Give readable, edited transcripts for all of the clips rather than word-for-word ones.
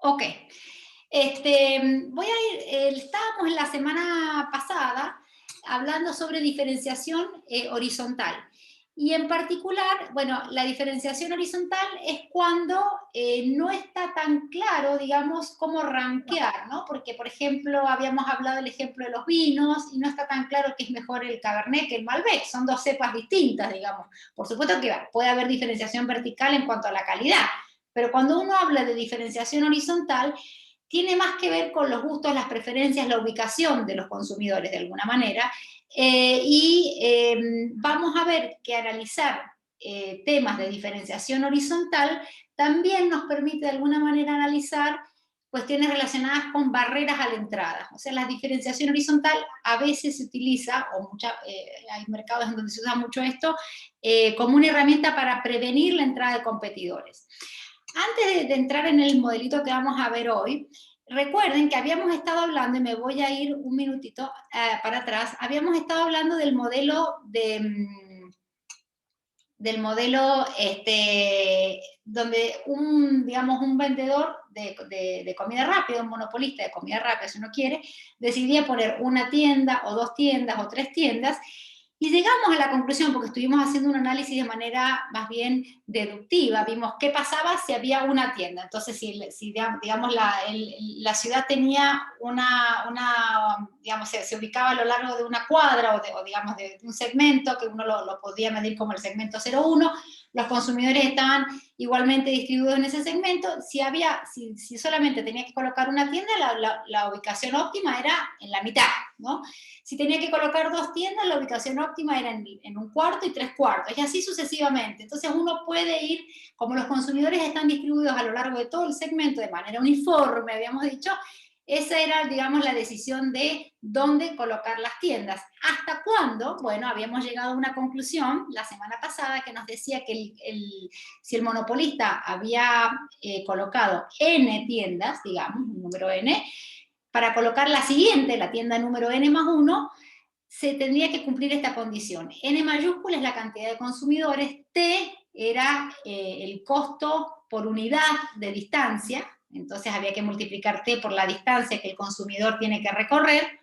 Ok. Voy a ir, estábamos en la semana pasada hablando sobre diferenciación horizontal. Y en particular, bueno, la diferenciación horizontal es cuando no está tan claro, digamos, cómo rankear, ¿no? Porque, por ejemplo, habíamos hablado del ejemplo de los vinos y no está tan claro que es mejor el Cabernet que el Malbec. Son dos cepas distintas, digamos. Por supuesto que puede haber diferenciación vertical en cuanto a la calidad, pero cuando uno habla de diferenciación horizontal, tiene más que ver con los gustos, las preferencias, la ubicación de los consumidores de alguna manera. Vamos a ver que analizar temas de diferenciación horizontal también nos permite de alguna manera analizar cuestiones relacionadas con barreras a la entrada. O sea, la diferenciación horizontal a veces se utiliza, hay mercados en donde se usa mucho esto, como una herramienta para prevenir la entrada de competidores. Antes de entrar en el modelito que vamos a ver hoy, recuerden que habíamos estado hablando, y me voy a ir un minutito para atrás, habíamos estado hablando del modelo donde digamos, un vendedor de comida rápida, un monopolista de comida rápida, si uno quiere, decidía poner una tienda o dos tiendas o tres tiendas. Y llegamos a la conclusión, porque estuvimos haciendo un análisis de manera más bien deductiva, vimos qué pasaba si había una tienda. Entonces, si digamos, la ciudad tenía digamos, se ubicaba a lo largo de una cuadra o digamos, de un segmento, que uno lo podía medir como el segmento 01, los consumidores estaban igualmente distribuidos en ese segmento. Si solamente tenía que colocar una tienda, la ubicación óptima era en la mitad, ¿no? Si tenía que colocar dos tiendas, la ubicación óptima era en un cuarto y tres cuartos, y así sucesivamente. Entonces uno puede ir, como los consumidores están distribuidos a lo largo de todo el segmento de manera uniforme, habíamos dicho, esa era, digamos, la decisión de dónde colocar las tiendas. ¿Hasta cuándo? Bueno, habíamos llegado a una conclusión la semana pasada que nos decía que si el monopolista había colocado N tiendas, digamos, un número N, para colocar la siguiente, la tienda número N más 1, se tendría que cumplir esta condición. N mayúscula es la cantidad de consumidores, T era el costo por unidad de distancia, entonces había que multiplicar T por la distancia que el consumidor tiene que recorrer.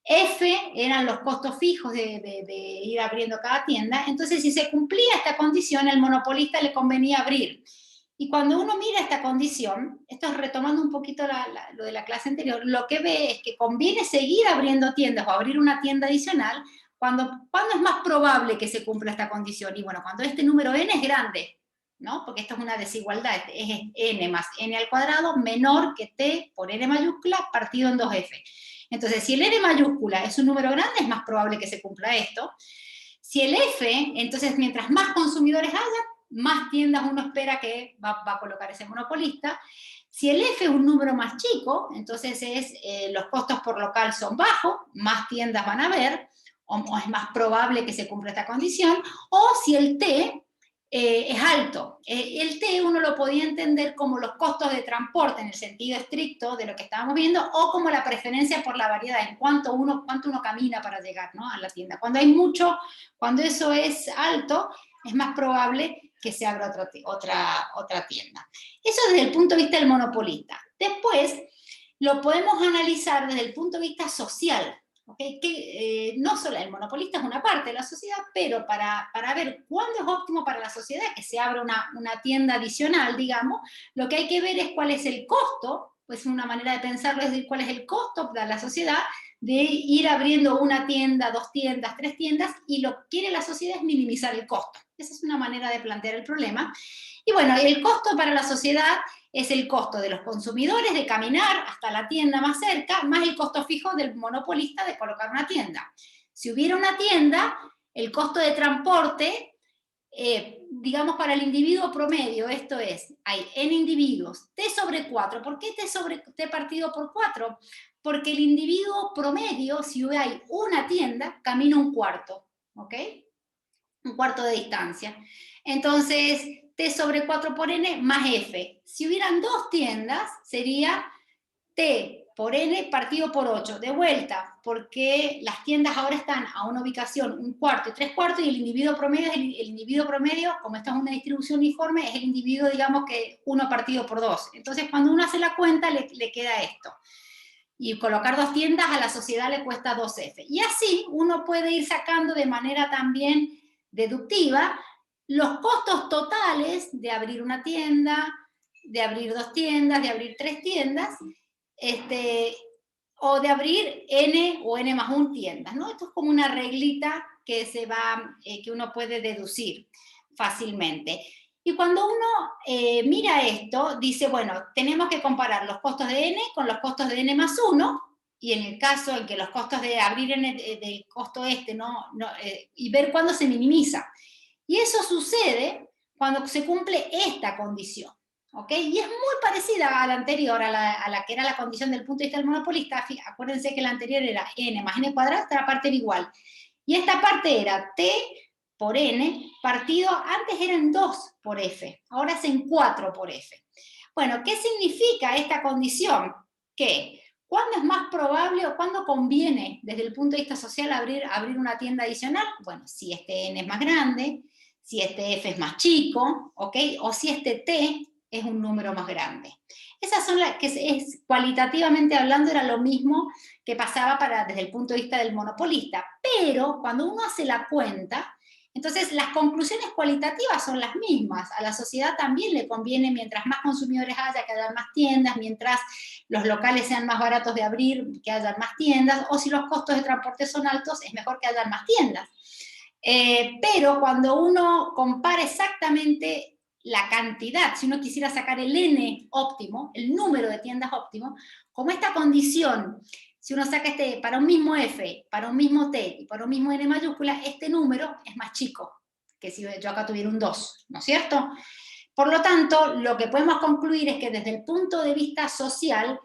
F eran los costos fijos de ir abriendo cada tienda. Entonces, si se cumplía esta condición, al monopolista le convenía abrir. Y cuando uno mira esta condición, esto es retomando un poquito lo de la clase anterior, lo que ve es que conviene seguir abriendo tiendas o abrir una tienda adicional cuando es más probable que se cumpla esta condición. Y bueno, cuando este número n es grande, ¿no? Porque esto es una desigualdad, es n más n al cuadrado menor que t por n mayúscula partido en 2f. Entonces, si el n mayúscula es un número grande, es más probable que se cumpla esto. Si el f, entonces, mientras más consumidores haya, más tiendas uno espera que va a colocar ese monopolista. Si el F es un número más chico, entonces los costos por local son bajos, más tiendas van a haber, o es más probable que se cumpla esta condición. O si el T es alto. El T uno lo podía entender como los costos de transporte en el sentido estricto de lo que estábamos viendo, o como la preferencia por la variedad, en cuánto uno camina para llegar, ¿no?, a la tienda. Cuando eso es alto, es más probable que se abra otra tienda. Eso desde el punto de vista del monopolista. Después, lo podemos analizar desde el punto de vista social. ¿Okay? No solo el monopolista es una parte de la sociedad, pero para ver cuándo es óptimo para la sociedad que se abra una tienda adicional, digamos, lo que hay que ver es cuál es el costo, pues una manera de pensarlo es decir cuál es el costo para la sociedad de ir abriendo una tienda, dos tiendas, tres tiendas, y lo que quiere la sociedad es minimizar el costo. Esa es una manera de plantear el problema. Y bueno, el costo para la sociedad es el costo de los consumidores de caminar hasta la tienda más cerca, más el costo fijo del monopolista de colocar una tienda. Si hubiera una tienda, el costo de transporte, digamos, para el individuo promedio, esto es, hay n individuos, t sobre 4. ¿Por qué t partido por 4? Porque el individuo promedio, si hay una tienda, camina un cuarto, ¿ok? Un cuarto de distancia. Entonces, t sobre 4 por n más f. Si hubieran dos tiendas, sería T por N partido por 8, de vuelta, porque las tiendas ahora están a una ubicación 1/4 y 3/4, y el individuo promedio, como esta es una distribución uniforme, es el individuo, digamos que 1 partido por 2. Entonces, cuando uno hace la cuenta, le queda esto. Y colocar 2 tiendas a la sociedad le cuesta 2F. Y así uno puede ir sacando de manera también deductiva los costos totales de abrir una tienda, de abrir 2 tiendas, de abrir 3 tiendas, o de abrir N o N más 1 tiendas, ¿no? Esto es como una reglita que que uno puede deducir fácilmente. Y cuando uno mira esto, dice, bueno, tenemos que comparar los costos de N con los costos de N más 1, y en el caso en que los costos de abrir del costo y ver cuándo se minimiza. Y eso sucede cuando se cumple esta condición. ¿Ok? Y es muy parecida a la anterior, a la que era la condición del punto de vista del monopolista. Acuérdense que la anterior era n más n cuadrado, esta parte era igual. Y esta parte era t por n partido, antes eran 2 por f, ahora es en 4 por f. Bueno, ¿qué significa esta condición? Que ¿cuándo es más probable o cuándo conviene desde el punto de vista social abrir una tienda adicional? Bueno, si este n es más grande, si este f es más chico, ¿ok? O si este t es un número más grande. Esas son las que cualitativamente hablando era lo mismo que pasaba desde el punto de vista del monopolista, pero cuando uno hace la cuenta, entonces las conclusiones cualitativas son las mismas. A la sociedad también le conviene, mientras más consumidores haya, que haya más tiendas, mientras los locales sean más baratos de abrir, que haya más tiendas, o si los costos de transporte son altos, es mejor que haya más tiendas. Pero cuando uno compara exactamente la cantidad, si uno quisiera sacar el N óptimo, el número de tiendas óptimo, como esta condición, si uno saca para un mismo F, para un mismo T y para un mismo N mayúscula, este número es más chico que si yo acá tuviera un 2, ¿no es cierto? Por lo tanto, lo que podemos concluir es que desde el punto de vista social,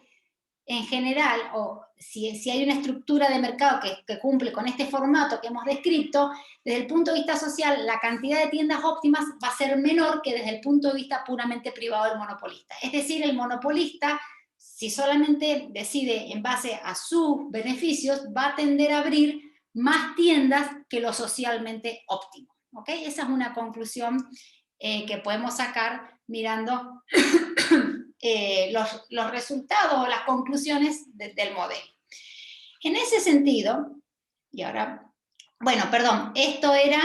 en general, o si hay una estructura de mercado que cumple con este formato que hemos descrito, desde el punto de vista social, la cantidad de tiendas óptimas va a ser menor que desde el punto de vista puramente privado del monopolista. Es decir, el monopolista, si solamente decide en base a sus beneficios, va a tender a abrir más tiendas que lo socialmente óptimo. ¿Ok? Esa es una conclusión que podemos sacar mirando los resultados o las conclusiones del modelo. En ese sentido, y ahora, bueno, perdón, esto era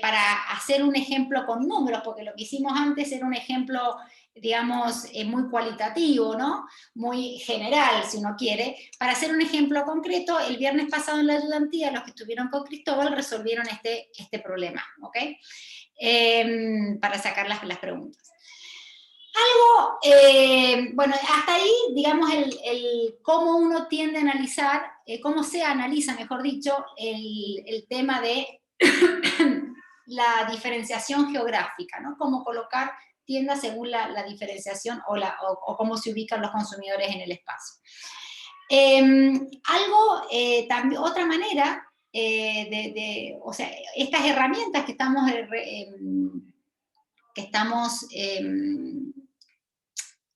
para hacer un ejemplo con números, porque lo que hicimos antes era un ejemplo, digamos, muy cualitativo, ¿no? Muy general, si uno quiere. Para hacer un ejemplo concreto, el viernes pasado en la ayudantía, los que estuvieron con Cristóbal resolvieron este problema, ¿ok? Para sacar las preguntas. Algo, bueno, hasta ahí, digamos, cómo uno tiende a analizar, cómo se analiza, mejor dicho, el tema de la diferenciación geográfica, ¿no? Cómo colocar tiendas según la diferenciación o cómo se ubican los consumidores en el espacio. También, otra manera, o sea, estas herramientas que estamos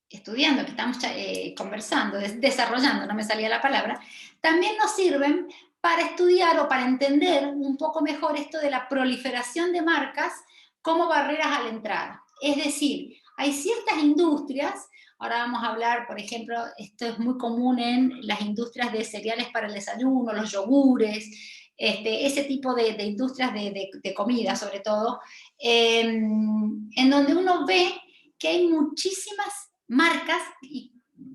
estudiando, que estamos conversando, desarrollando, no me salía la palabra, también nos sirven para estudiar o para entender un poco mejor esto de la proliferación de marcas como barreras a la entrada. Es decir, hay ciertas industrias, ahora vamos a hablar, por ejemplo, esto es muy común en las industrias de cereales para el desayuno, los yogures, ese tipo de industrias de comida, sobre todo, en donde uno ve que hay muchísimas marcas y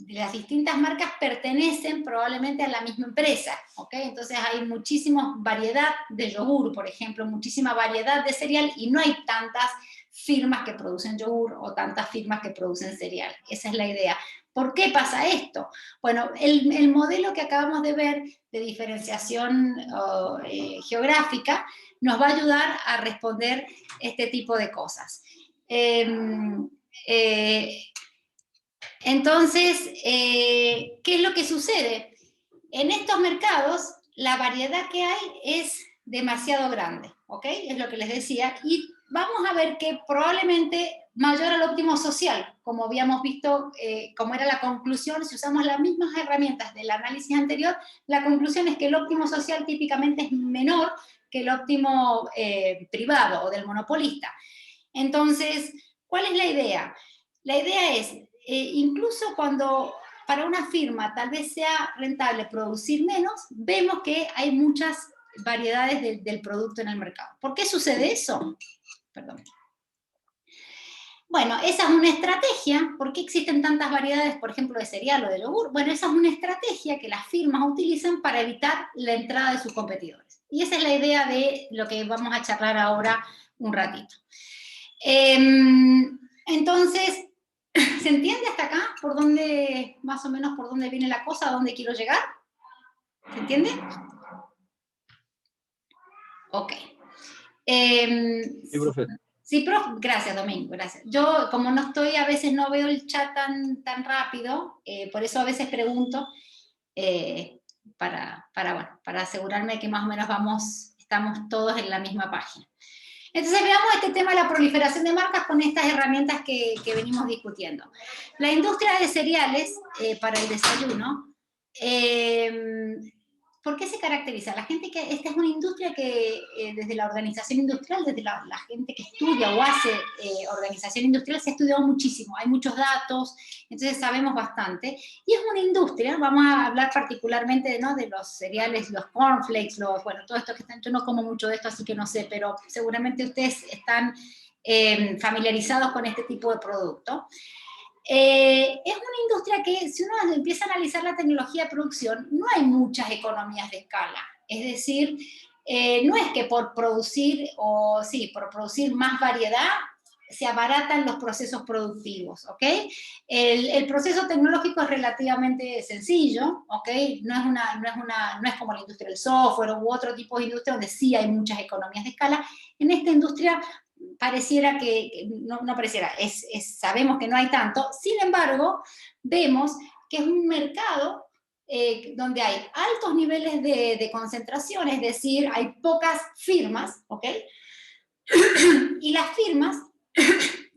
las distintas marcas pertenecen probablemente a la misma empresa, ¿ok? Entonces hay muchísima variedad de yogur, por ejemplo, muchísima variedad de cereal y no hay tantas firmas que producen yogur o tantas firmas que producen cereal. Esa es la idea. ¿Por qué pasa esto? Bueno, el modelo que acabamos de ver de diferenciación geográfica nos va a ayudar a responder este tipo de cosas. Entonces, ¿qué es lo que sucede? En estos mercados, la variedad que hay es demasiado grande, ¿ok? Es lo que les decía, y vamos a ver que probablemente mayor al óptimo social, como habíamos visto, como era la conclusión, si usamos las mismas herramientas del análisis anterior, la conclusión es que el óptimo social típicamente es menor que el óptimo privado o del monopolista. Entonces, ¿cuál es la idea? La idea es, incluso cuando para una firma tal vez sea rentable producir menos, vemos que hay muchas variedades del producto en el mercado. ¿Por qué sucede eso? Perdón. Bueno, esa es una estrategia. ¿Por qué existen tantas variedades, por ejemplo, de cereal o de yogur? Bueno, esa es una estrategia que las firmas utilizan para evitar la entrada de sus competidores. Y esa es la idea de lo que vamos a charlar ahora un ratito. Entonces, ¿se entiende hasta acá por dónde, más o menos por dónde viene la cosa, a dónde quiero llegar? ¿Se entiende? Ok. Sí, profe. Sí, profe, gracias, Domingo, gracias. Yo, como no estoy, a veces no veo el chat tan rápido, por eso a veces pregunto, para asegurarme que más o menos estamos todos en la misma página. Entonces veamos este tema de la proliferación de marcas con estas herramientas que venimos discutiendo. La industria de cereales para el desayuno, ¿por qué se caracteriza? La gente que, esta es una industria que desde la organización industrial, desde la gente que estudia o hace organización industrial, se ha estudiado muchísimo, hay muchos datos, entonces sabemos bastante, y es una industria, vamos a hablar particularmente, ¿no?, de los cereales, los cornflakes, bueno, todo esto que están, yo no como mucho de esto, así que no sé, pero seguramente ustedes están familiarizados con este tipo de producto. Es una industria que, si uno empieza a analizar la tecnología de producción, no hay muchas economías de escala. Es decir, no es que por producir más variedad se abaratan los procesos productivos, ¿ok? El proceso tecnológico es relativamente sencillo, ¿ok? No es como la industria del software u otro tipo de industria donde sí hay muchas economías de escala. En esta industria pareciera no pareciera, sabemos que no hay tanto, sin embargo, vemos que es un mercado donde hay altos niveles de concentración, es decir, hay pocas firmas, ¿ok? Y las firmas,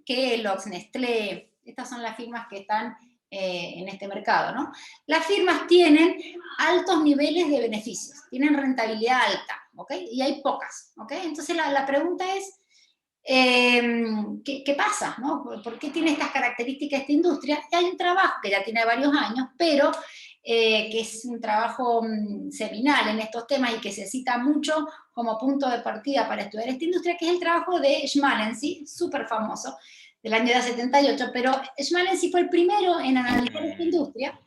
Kellogg's, Nestlé, estas son las firmas que están en este mercado, ¿no? Las firmas tienen altos niveles de beneficios, tienen rentabilidad alta, ¿ok? Y hay pocas, ¿ok? Entonces la pregunta es, ¿qué pasa? ¿No? ¿Por qué tiene estas características esta industria? Y hay un trabajo que ya tiene varios años, pero que es un trabajo seminal en estos temas y que se cita mucho como punto de partida para estudiar esta industria, que es el trabajo de Schmalensee, súper famoso, del año de 78, pero Schmalensee fue el primero en analizar esta industria,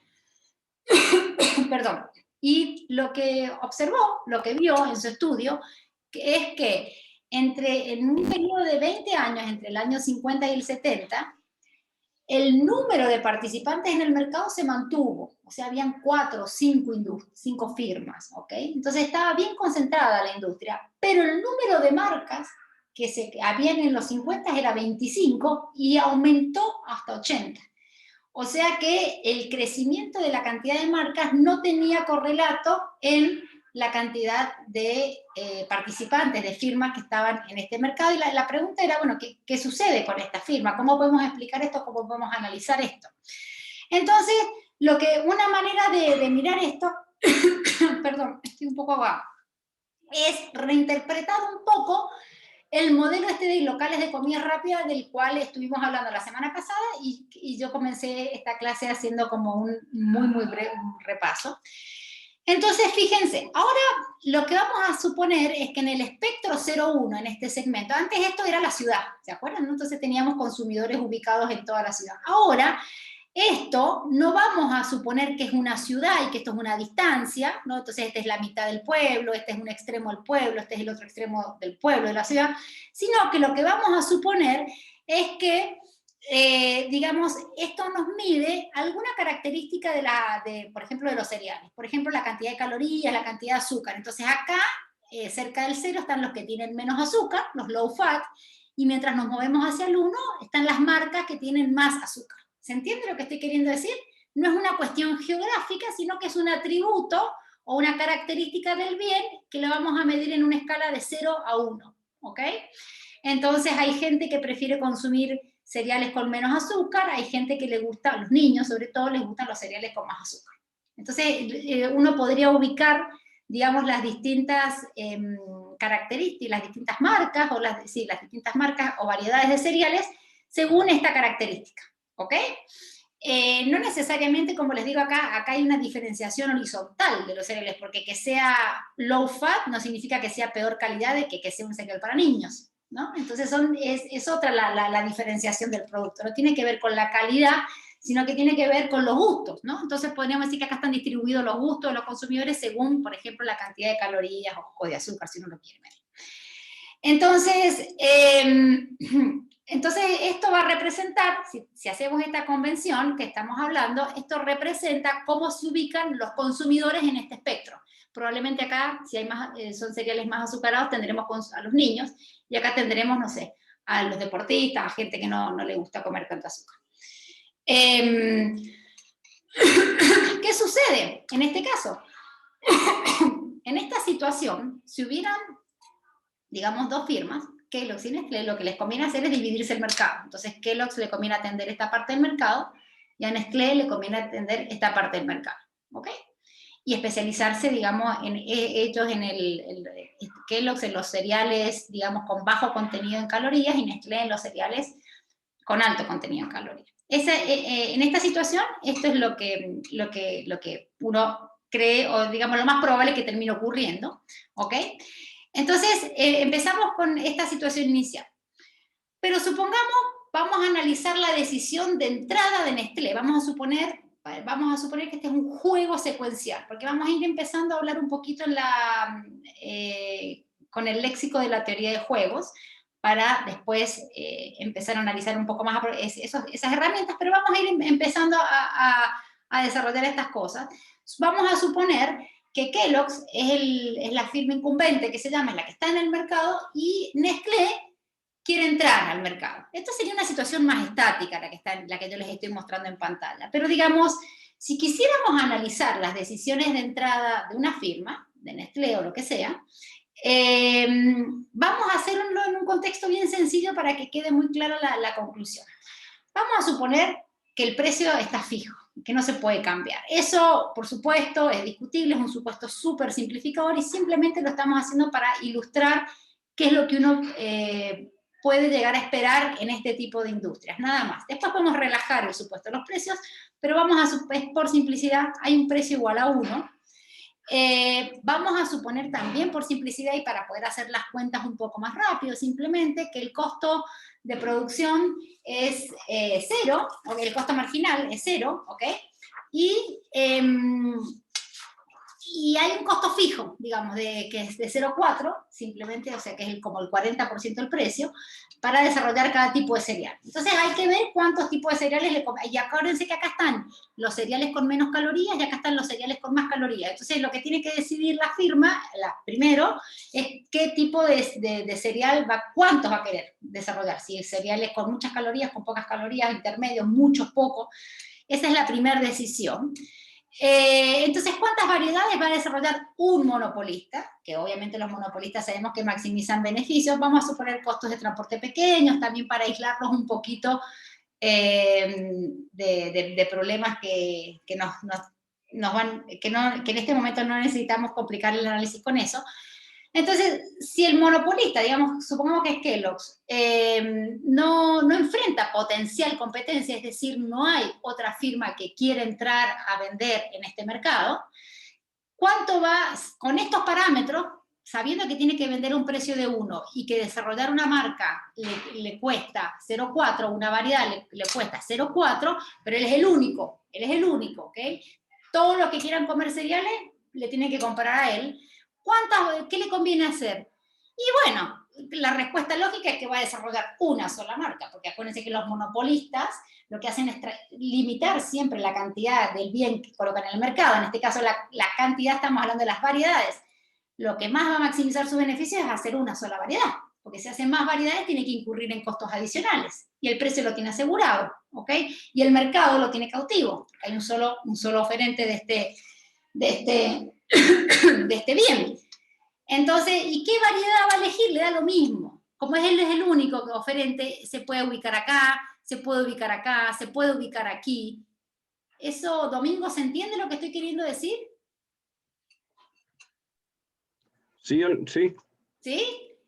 perdón, y lo que observó, lo que vio en su estudio, es que en un periodo de 20 años, entre el año 50 y el 70, el número de participantes en el mercado se mantuvo, o sea, habían 4 o 5 firmas, ¿ok? Entonces estaba bien concentrada la industria, pero el número de marcas que habían en los 50 era 25 y aumentó hasta 80. O sea que el crecimiento de la cantidad de marcas no tenía correlato en la cantidad de participantes, de firmas que estaban en este mercado. Y la pregunta era, bueno, ¿qué sucede con esta firma? ¿Cómo podemos explicar esto? ¿Cómo podemos analizar esto? Entonces, una manera de mirar esto, perdón, estoy un poco ahogada, es reinterpretar un poco el modelo de locales de comida rápida del cual estuvimos hablando la semana pasada y yo comencé esta clase haciendo como un muy breve repaso. Entonces, fíjense, ahora lo que vamos a suponer es que en el espectro 0,1, en este segmento, antes esto era la ciudad, ¿se acuerdan? Entonces teníamos consumidores ubicados en toda la ciudad. Ahora, esto no vamos a suponer que es una ciudad y que esto es una distancia, ¿no? Entonces esta es la mitad del pueblo, este es un extremo del pueblo, este es el otro extremo del pueblo, de la ciudad, sino que lo que vamos a suponer es que, digamos, esto nos mide alguna característica por ejemplo, de los cereales. Por ejemplo, la cantidad de calorías, la cantidad de azúcar. Entonces acá, cerca del 0, están los que tienen menos azúcar, los low fat, y mientras nos movemos hacia el 1, están las marcas que tienen más azúcar. ¿Se entiende lo que estoy queriendo decir? No es una cuestión geográfica, sino que es un atributo o una característica del bien que lo vamos a medir en una escala de 0 a 1, ¿ok? Entonces hay gente que prefiere consumir cereales con menos azúcar, hay gente que le gusta, a los niños sobre todo, les gustan los cereales con más azúcar. Entonces, uno podría ubicar, digamos, las distintas características, las distintas marcas, o las distintas marcas o variedades de cereales, según esta característica, ¿ok? No necesariamente, como les digo acá hay una diferenciación horizontal de los cereales, porque que sea low fat no significa que sea peor calidad de que sea un cereal para niños, ¿no? Entonces es otra la diferenciación del producto, no tiene que ver con la calidad, sino que tiene que ver con los gustos, ¿no? Entonces podríamos decir que acá están distribuidos los gustos de los consumidores según, por ejemplo, la cantidad de calorías o de azúcar, si uno lo quiere medir. Entonces, esto va a representar, si hacemos esta convención que estamos hablando, esto representa cómo se ubican los consumidores en este espectro. Probablemente acá, si hay más, son cereales más azucarados, tendremos a los niños, y acá tendremos, no sé, a los deportistas, a gente que no le gusta comer tanto azúcar. ¿Qué sucede en este caso? En esta situación, si hubieran, digamos, dos firmas, Kellogg's y Nestlé, lo que les conviene hacer es dividirse el mercado. Entonces, Kellogg's le conviene atender esta parte del mercado y a Nestlé le conviene atender esta parte del mercado, ¿ok? Y especializarse, digamos, ellos en Kellogg's en los cereales, digamos, con bajo contenido en calorías y Nestlé en los cereales con alto contenido en calorías. En esta situación, esto es lo que uno cree, o digamos, lo más probable que termine ocurriendo, ¿ok? Entonces, empezamos con esta situación inicial. Pero supongamos, vamos a analizar la decisión de entrada de Nestlé. Vamos a suponer que este es un juego secuencial, porque vamos a ir empezando a hablar un poquito con el léxico de la teoría de juegos, para después empezar a analizar un poco más esas herramientas, pero vamos a ir empezando a desarrollar estas cosas. Vamos a suponer que Kellogg's es la firma incumbente, que se llama, es la que está en el mercado, y Nestlé quiere entrar al mercado. Esto sería una situación más estática, la que yo les estoy mostrando en pantalla. Pero digamos, si quisiéramos analizar las decisiones de entrada de una firma, de Nestlé o lo que sea, vamos a hacerlo en un contexto bien sencillo para que quede muy clara la conclusión. Vamos a suponer que el precio está fijo, que no se puede cambiar. Eso, por supuesto, es discutible, es un supuesto súper simplificador y simplemente lo estamos haciendo para ilustrar qué es lo que uno puede llegar a esperar en este tipo de industrias, nada más. Después podemos relajar el supuesto de los precios, pero por simplicidad, hay un precio igual a 1. Vamos a suponer también, por simplicidad y para poder hacer las cuentas un poco más rápido, simplemente que el costo de producción es 0, ¿okay? El costo marginal es 0, ¿ok? Y hay un costo fijo, digamos, que es de 0,4, simplemente, o sea, que es como el 40% del precio, para desarrollar cada tipo de cereal. Entonces hay que ver cuántos tipos de cereales le comen. Y acuérdense que acá están los cereales con menos calorías y acá están los cereales con más calorías. Entonces lo que tiene que decidir la firma, primero, es qué tipo de cereal cuántos va a querer desarrollar. Si cereales con muchas calorías, con pocas calorías, intermedios, muchos, pocos. Esa es la primera decisión. Entonces, ¿cuántas variedades va a desarrollar un monopolista? Que obviamente los monopolistas sabemos que maximizan beneficios. Vamos a suponer costos de transporte pequeños, también para aislarlos un poquito de problemas que en este momento no necesitamos complicar el análisis con eso. Entonces, si el monopolista, digamos, supongamos que es Kellogg's, no enfrenta potencial competencia, es decir, no hay otra firma que quiera entrar a vender en este mercado, ¿cuánto va, con estos parámetros, sabiendo que tiene que vender a un precio de 1 y que desarrollar una marca le cuesta 0,4, una variedad le cuesta 0,4, pero él es el único, ¿ok? Todos los que quieran comer cereales le tienen que comprar a él. ¿Qué le conviene hacer? Y bueno, la respuesta lógica es que va a desarrollar una sola marca, porque acuérdense que los monopolistas lo que hacen es limitar siempre la cantidad del bien que colocan en el mercado. En este caso, la cantidad, estamos hablando de las variedades. Lo que más va a maximizar sus beneficios es hacer una sola variedad, porque si hacen más variedades tiene que incurrir en costos adicionales, y el precio lo tiene asegurado, ¿ok? Y el mercado lo tiene cautivo, porque hay un solo oferente de este bien. Entonces, ¿y qué variedad va a elegir? Le da lo mismo. Como él es el único oferente, se puede ubicar acá, se puede ubicar acá, se puede ubicar aquí. ¿Eso, Domingo, se entiende lo que estoy queriendo decir? Sí, sí. ¿Sí?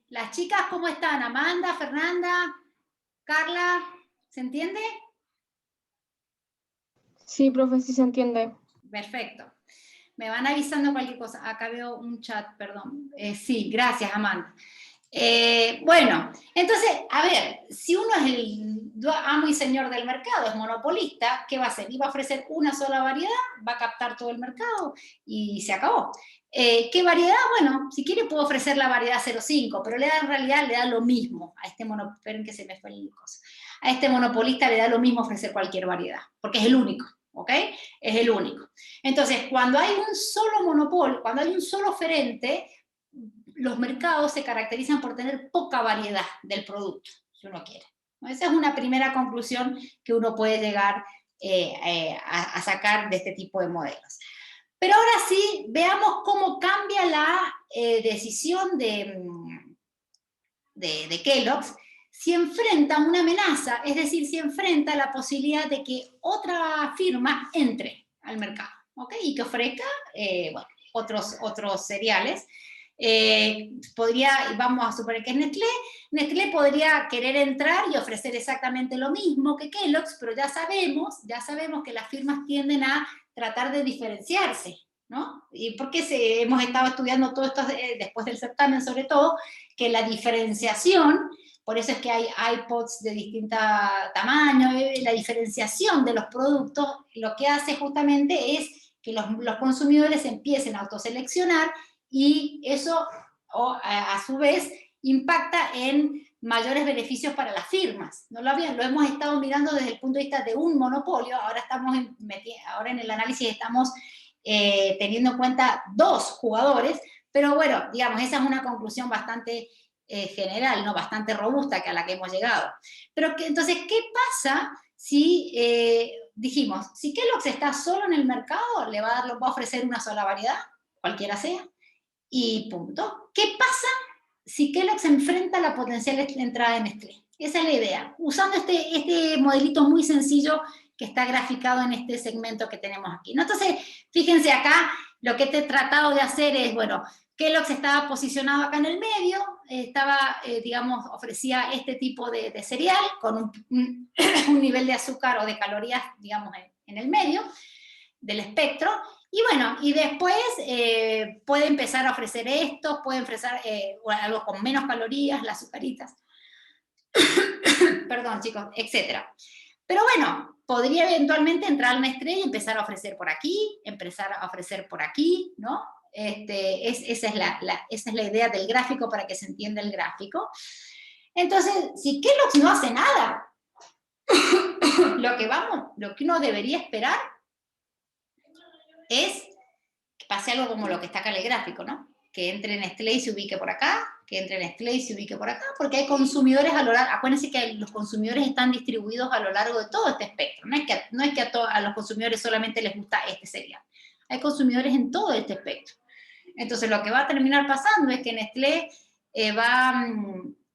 ¿Las chicas cómo están? Amanda, Fernanda, Carla, ¿se entiende? Sí, profe, sí se entiende. Perfecto. Me van avisando cualquier cosa. Acá veo un chat, perdón. Sí, gracias, Amanda. Bueno, entonces, a ver, si uno es el amo y señor del mercado, es monopolista, ¿qué va a hacer? Y va a ofrecer una sola variedad, va a captar todo el mercado y se acabó. ¿Qué variedad? Bueno, si quiere puedo ofrecer la variedad 0,5, pero en realidad le da lo mismo a este monopolista. Esperen que se me fue el cosa. A este monopolista le da lo mismo ofrecer cualquier variedad, porque es el único, ¿ok? Es el único. Entonces, cuando hay un solo monopolio, cuando hay un solo oferente, los mercados se caracterizan por tener poca variedad del producto, si uno quiere. Esa es una primera conclusión que uno puede llegar a sacar de este tipo de modelos. Pero ahora sí, veamos cómo cambia la decisión de Kellogg's si enfrenta una amenaza, es decir, si enfrenta la posibilidad de que otra firma entre al mercado, ¿ok? Y que ofrezca, bueno, otros cereales. Vamos a suponer que es Nestlé podría querer entrar y ofrecer exactamente lo mismo que Kellogg's, pero ya sabemos que las firmas tienden a tratar de diferenciarse, ¿no? Y porque hemos estado estudiando todo esto después del certamen, sobre todo, que la diferenciación, por eso es que hay iPods de distinto tamaño, la diferenciación de los productos, lo que hace justamente es que los consumidores empiecen a autoseleccionar y eso a su vez impacta en mayores beneficios para las firmas. Lo hemos estado mirando desde el punto de vista de un monopolio, ahora en el análisis estamos teniendo en cuenta dos jugadores, pero bueno, digamos, esa es una conclusión bastante general, ¿no? Bastante robusta a la que hemos llegado. Pero entonces, ¿qué pasa si dijimos, si Kellogg's está solo en el mercado, va a ofrecer una sola variedad, cualquiera sea, y punto? ¿Qué pasa si Kellogg's enfrenta la potencial entrada de Nestlé? Esa es la idea. Usando este modelito muy sencillo que está graficado en este segmento que tenemos aquí, ¿no? Entonces, fíjense acá, lo que he tratado de hacer es, bueno, Kellogg's estaba posicionado acá en el medio, digamos, ofrecía este tipo de cereal con un nivel de azúcar o de calorías, digamos, en el medio del espectro, y bueno, y después puede empezar a ofrecer esto, puede ofrecer algo con menos calorías, las azucaritas, perdón chicos, etc. Pero bueno, podría eventualmente entrar al Nestlé y empezar a ofrecer por aquí, empezar a ofrecer por aquí, ¿no? Esa es la idea del gráfico para que se entienda el gráfico. Entonces, si Kellogg's no hace nada, lo que uno debería esperar es que pase algo como lo que está acá en el gráfico, ¿no? Que entre Nestlé y se ubique por acá, que entre Nestlé y se ubique por acá, porque hay consumidores a lo largo, acuérdense que los consumidores están distribuidos a lo largo de todo este espectro, no es que a los consumidores solamente les gusta este cereal, hay consumidores en todo este espectro. Entonces lo que va a terminar pasando es que Nestlé va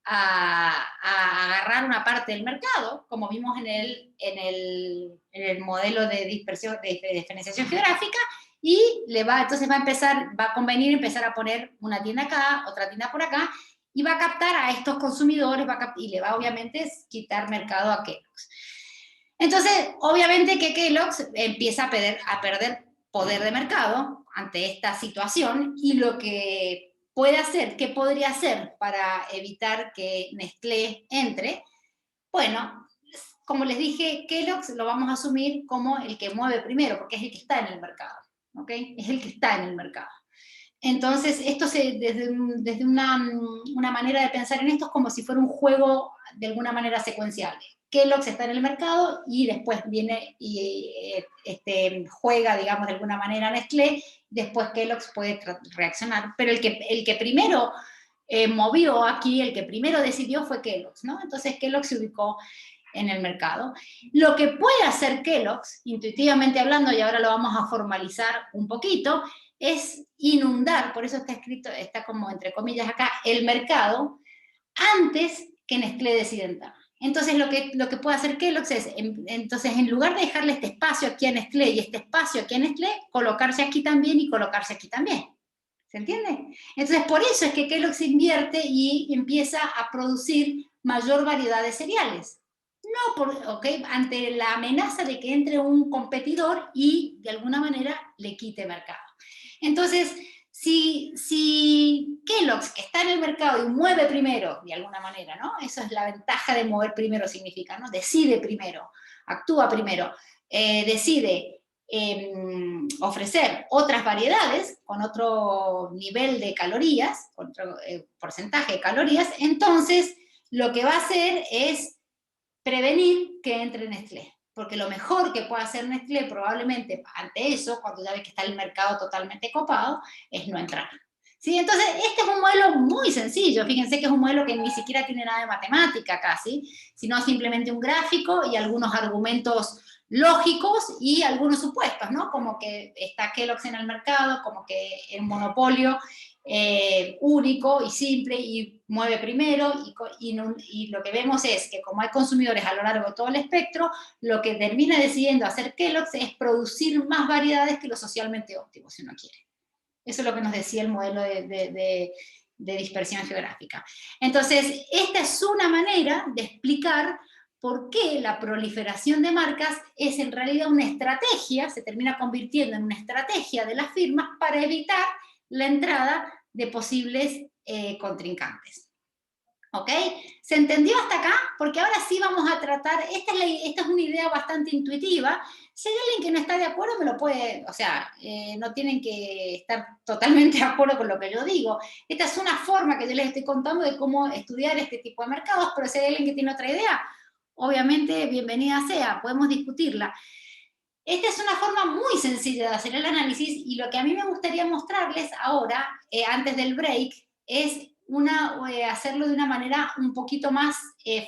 a agarrar una parte del mercado, como vimos en el modelo de dispersión, de diferenciación geográfica, y entonces va a convenir empezar a poner una tienda acá, otra tienda por acá, y va a captar a estos consumidores, y le va obviamente quitar mercado a Kellogg's. Entonces, obviamente que Kellogg's empieza a perder poder de mercado ante esta situación, y lo que puede hacer, ¿qué podría hacer para evitar que Nestlé entre? Bueno, como les dije, Kellogg's lo vamos a asumir como el que mueve primero, porque es el que está en el mercado, ¿ok? Es el que está en el mercado. Entonces, esto desde una manera de pensar en esto es como si fuera un juego de alguna manera secuencial. Kellogg's está en el mercado y después viene y juega, digamos, de alguna manera Nestlé, después Kellogg's puede reaccionar, pero el que primero movió aquí, el que primero decidió fue Kellogg's, ¿no? Entonces Kellogg's se ubicó en el mercado. Lo que puede hacer Kellogg's, intuitivamente hablando, y ahora lo vamos a formalizar un poquito, es inundar, por eso está escrito, está como entre comillas acá, el mercado, antes que Nestlé decida entrar. Entonces lo que puede hacer Kellogg's es, entonces en lugar de dejarle este espacio aquí a Nestlé y este espacio aquí a Nestlé, colocarse aquí también y colocarse aquí también. ¿Se entiende? Entonces por eso es que Kellogg's invierte y empieza a producir mayor variedad de cereales. No, ante la amenaza de que entre un competidor y de alguna manera le quite mercado. Entonces, si Kellogg's, que está en el mercado y mueve primero, de alguna manera, ¿no? Eso es la ventaja de mover primero, significa, ¿no? Decide primero, actúa primero, decide ofrecer otras variedades con otro nivel de calorías, con otro porcentaje de calorías, entonces lo que va a hacer es prevenir que entre Nestlé. Porque lo mejor que puede hacer Nestlé probablemente ante eso, cuando ya ve que está el mercado totalmente copado, es no entrar. ¿Sí? Entonces, este es un modelo muy sencillo. Fíjense que es un modelo que ni siquiera tiene nada de matemática casi, sino simplemente un gráfico y algunos argumentos lógicos y algunos supuestos, ¿no? Como que está Kellogg's en el mercado, como que el monopolio único y simple y mueve primero y lo que vemos es que como hay consumidores a lo largo de todo el espectro, lo que termina decidiendo hacer Kellogg's es producir más variedades que lo socialmente óptimo, si uno quiere. Eso es lo que nos decía el modelo de dispersión geográfica. Entonces, esta es una manera de explicar por qué la proliferación de marcas es en realidad una estrategia, se termina convirtiendo en una estrategia de las firmas para evitar la entrada de posibles contrincantes. ¿Ok? ¿Se entendió hasta acá? Porque ahora sí vamos a tratar, esta es una idea bastante intuitiva. Si hay alguien que no está de acuerdo, me lo puede, o sea, no tienen que estar totalmente de acuerdo con lo que yo digo. Esta es una forma que yo les estoy contando de cómo estudiar este tipo de mercados, pero si hay alguien que tiene otra idea, obviamente, bienvenida sea, podemos discutirla. Esta es una forma muy sencilla de hacer el análisis y lo que a mí me gustaría mostrarles ahora, antes del break, es hacerlo de una manera un poquito más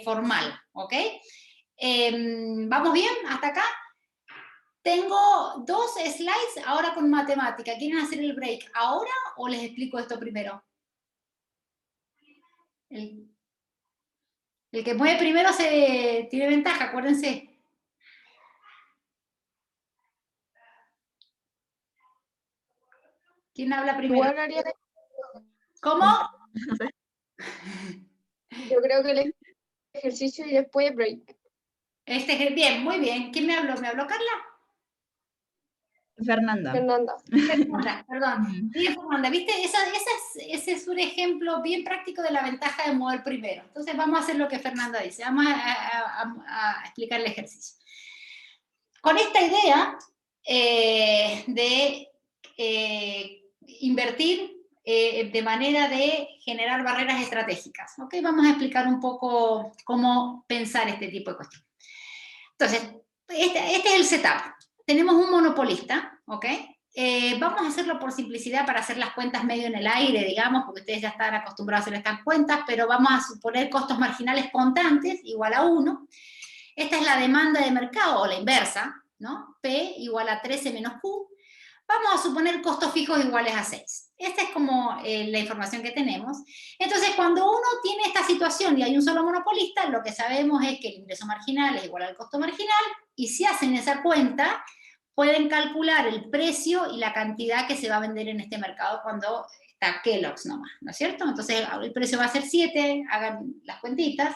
formal, ¿ok? ¿Vamos bien hasta acá? Tengo 2 slides ahora con matemática. ¿Quieren hacer el break ahora o les explico esto primero? El que mueve primero tiene ventaja, acuérdense. ¿Quién habla primero? Igual haría ¿Cómo? yo creo que el ejercicio y después break. Bien, muy bien. ¿Quién me habló? ¿Me habló Carla? Fernanda. Fernanda, perdón. Bien, Fernanda, ¿viste? Ese es un ejemplo bien práctico de la ventaja de mover primero. Entonces vamos a hacer lo que Fernanda dice. Vamos a explicar el ejercicio. Con esta idea de invertir de manera de generar barreras estratégicas. ¿Ok? Vamos a explicar un poco cómo pensar este tipo de cuestiones. Entonces, este es el setup. Tenemos un monopolista, ¿ok? Vamos a hacerlo por simplicidad para hacer las cuentas medio en el aire, digamos, porque ustedes ya están acostumbrados a hacer estas cuentas, pero vamos a suponer costos marginales constantes igual a 1. Esta es la demanda de mercado, o la inversa, ¿no? P igual a 13 menos Q. Vamos a suponer costos fijos iguales a 6. Esta es como la información que tenemos. Entonces, cuando uno tiene esta situación y hay un solo monopolista, lo que sabemos es que el ingreso marginal es igual al costo marginal, y si hacen esa cuenta, pueden calcular el precio y la cantidad que se va a vender en este mercado cuando está Kellogg's nomás, ¿no es cierto? Entonces, el precio va a ser 7, hagan las cuentitas,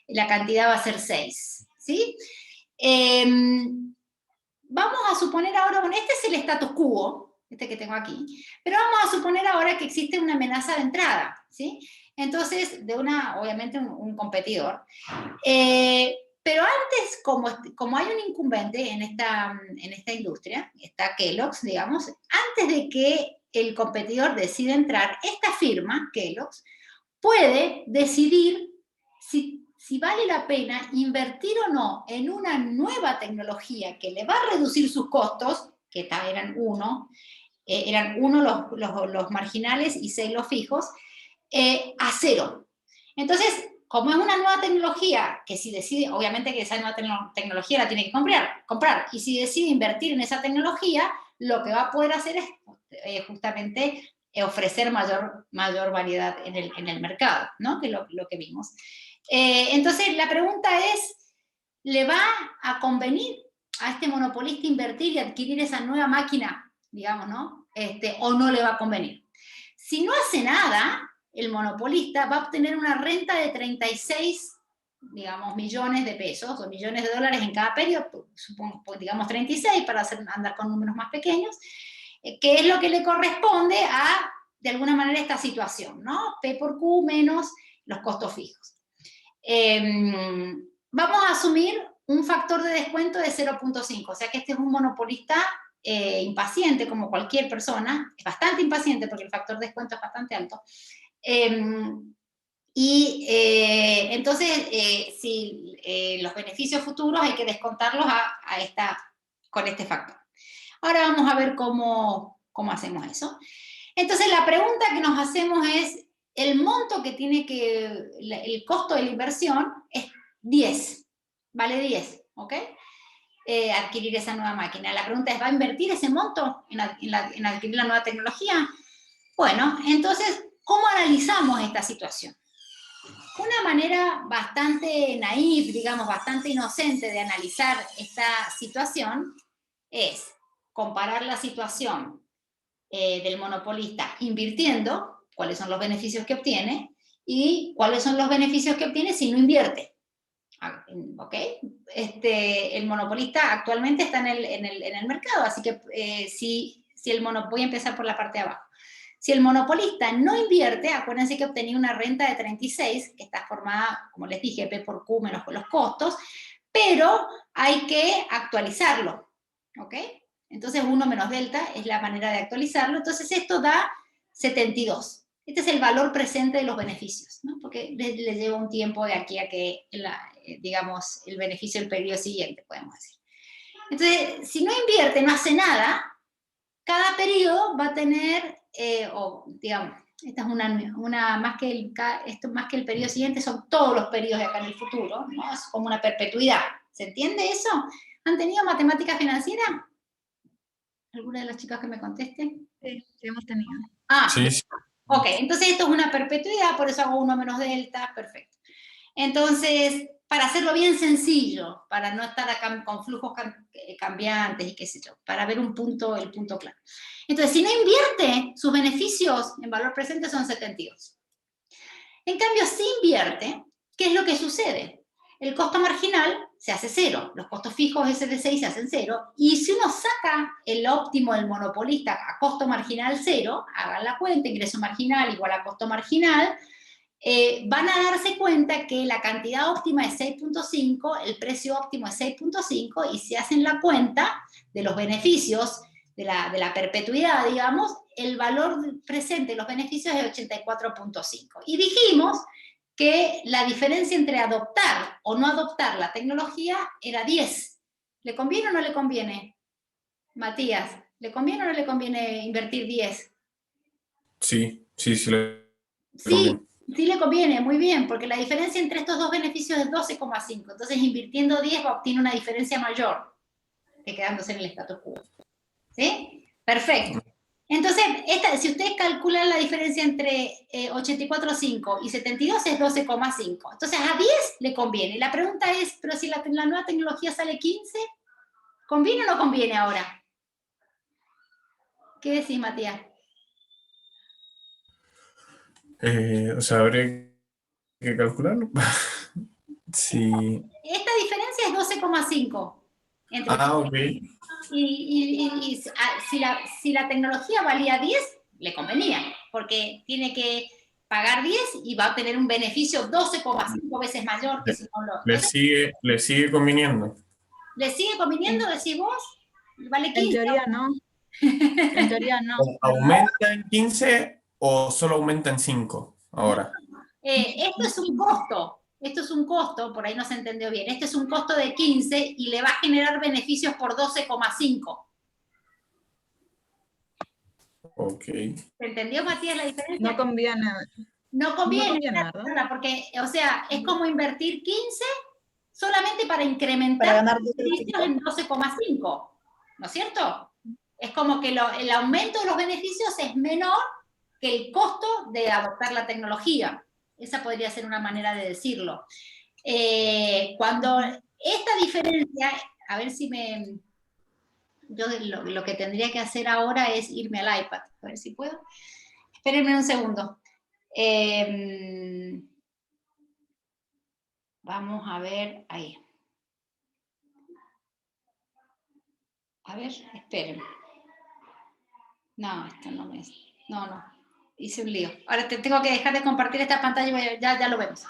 y la cantidad va a ser 6, ¿sí? Vamos a suponer ahora, bueno, este es el status quo, este que tengo aquí, pero vamos a suponer ahora que existe una amenaza de entrada, ¿sí? Entonces, obviamente un competidor. Pero antes, como hay un incumbente en esta industria, está Kellogg's, digamos, antes de que el competidor decida entrar, esta firma, Kellogg's, puede decidir si vale la pena invertir o no en una nueva tecnología que le va a reducir sus costos, que eran 1 los marginales y 6 los fijos, a 0. Entonces, como es una nueva tecnología, que si decide, obviamente que esa nueva tecnología la tiene que comprar, y si decide invertir en esa tecnología, lo que va a poder hacer es justamente ofrecer mayor variedad en el mercado, ¿no? Que lo que vimos. Entonces, la pregunta es, ¿le va a convenir a este monopolista invertir y adquirir esa nueva máquina, digamos, ¿no? ¿O no le va a convenir? Si no hace nada, el monopolista va a obtener una renta de 36, digamos, millones de pesos o millones de dólares en cada periodo, supongo, digamos 36 para andar con números más pequeños, que es lo que le corresponde a, de alguna manera, esta situación, ¿no? P por Q menos los costos fijos. Vamos a asumir un factor de descuento de 0.5, o sea que este es un monopolista impaciente, como cualquier persona, es bastante impaciente porque el factor de descuento es bastante alto. Entonces, si los beneficios futuros hay que descontarlos con este factor. Ahora vamos a ver cómo hacemos eso. Entonces, la pregunta que nos hacemos es, el monto que tiene el costo de la inversión es 10, vale 10, ¿ok? Adquirir esa nueva máquina. La pregunta es, ¿va a invertir ese monto en adquirir la nueva tecnología? Bueno, entonces, ¿cómo analizamos esta situación? Una manera bastante naif, digamos, bastante inocente de analizar esta situación es comparar la situación del monopolista invirtiendo, cuáles son los beneficios que obtiene, y cuáles son los beneficios que obtiene si no invierte. ¿Ok? El monopolista actualmente está en el mercado, así que voy a empezar por la parte de abajo. Si el monopolista no invierte, acuérdense que obtenía una renta de 36, que está formada, como les dije, P por Q menos los costos, pero hay que actualizarlo, ¿ok? Entonces 1 menos delta es la manera de actualizarlo, entonces esto da 72. Este es el valor presente de los beneficios, ¿no? Porque le lleva un tiempo de aquí a que, digamos, el beneficio del periodo siguiente, podemos decir. Entonces, si no invierte, no hace nada, cada periodo va a tener, digamos, esta es esto más que el periodo siguiente, son todos los periodos de acá en el futuro, ¿no? Es como una perpetuidad. ¿Se entiende eso? ¿Han tenido matemática financiera? ¿Alguna de las chicas que me conteste? Sí, hemos tenido. Sí. Ok, entonces esto es una perpetuidad, por eso hago 1 menos delta, perfecto. Entonces, para hacerlo bien sencillo, para no estar acá con flujos cambiantes y qué sé yo, para ver el punto claro. Entonces, si no invierte, sus beneficios en valor presente son 72. En cambio, si invierte, ¿qué es lo que sucede? El costo marginal se hace 0, los costos fijos SDCI se hacen 0, y si uno saca el óptimo del monopolista a costo marginal 0, hagan la cuenta, ingreso marginal igual a costo marginal, van a darse cuenta que la cantidad óptima es 6.5, el precio óptimo es 6.5, y si hacen la cuenta de los beneficios de la perpetuidad, digamos, el valor presente de los beneficios es 84.5. Y dijimos que la diferencia entre adoptar o no adoptar la tecnología era 10. ¿Le conviene o no le conviene? Matías, ¿le conviene o no le conviene invertir 10? Sí. Sí, sí le conviene, muy bien, porque la diferencia entre estos dos beneficios es 12,5. Entonces, invirtiendo 10 obtiene una diferencia mayor que quedándose en el status quo. ¿Sí? Perfecto. Entonces, si ustedes calculan la diferencia entre 84,5 y 72 es 12,5. Entonces, a 10 le conviene. La pregunta es, pero si la nueva tecnología sale 15, ¿conviene o no conviene ahora? ¿Qué decís, Matías? O sea, habría que calcularlo. Sí. Esta diferencia es 12,5. Ok. Y si la tecnología valía 10, le convenía, porque tiene que pagar 10 y va a tener un beneficio 12,5 veces mayor que si no lo... Le sigue conviniendo. ¿Le sigue conviniendo, decís vos? ¿Vale 15? En teoría no. En teoría no. ¿Aumenta en 15 o solo aumenta en 5 ahora? Esto es un costo. Esto es un costo, por ahí no se entendió bien. Este es un costo de 15 y le va a generar beneficios por 12,5. Ok. ¿Se entendió, Matías, la diferencia? No conviene. No conviene, ¿verdad? porque, o sea, es como invertir 15 solamente para incrementar Para ganar los beneficios en 12,5, ¿no es cierto? Es como que el aumento de los beneficios es menor que el costo de adoptar la tecnología. Esa podría ser una manera de decirlo. Cuando esta diferencia, a ver si me... Yo lo que tendría que hacer ahora es irme al iPad, a ver si puedo. Espérenme un segundo. Vamos a ver, ahí. A ver, espérenme. No, esto no me... No, hice un lío. Ahora tengo que dejar de compartir esta pantalla y ya lo vemos.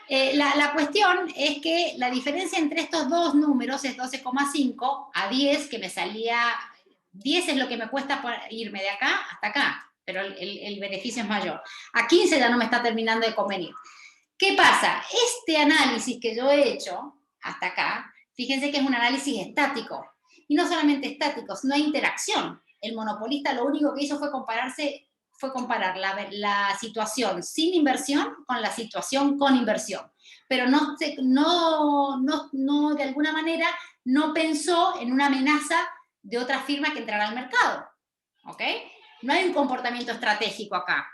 La cuestión es que la diferencia entre estos dos números es 12,5 a 10, que me salía... 10 es lo que me cuesta irme de acá hasta acá, pero el beneficio es mayor. A 15 ya no me está terminando de convenir. ¿Qué pasa? Este análisis que yo he hecho hasta acá, fíjense que es un análisis estático. Y no solamente estático, no hay interacción. El monopolista lo único que hizo fue comparar la situación sin inversión con la situación con inversión. Pero de alguna manera no pensó en una amenaza de otra firma que entrara al mercado. ¿Ok? No hay un comportamiento estratégico acá.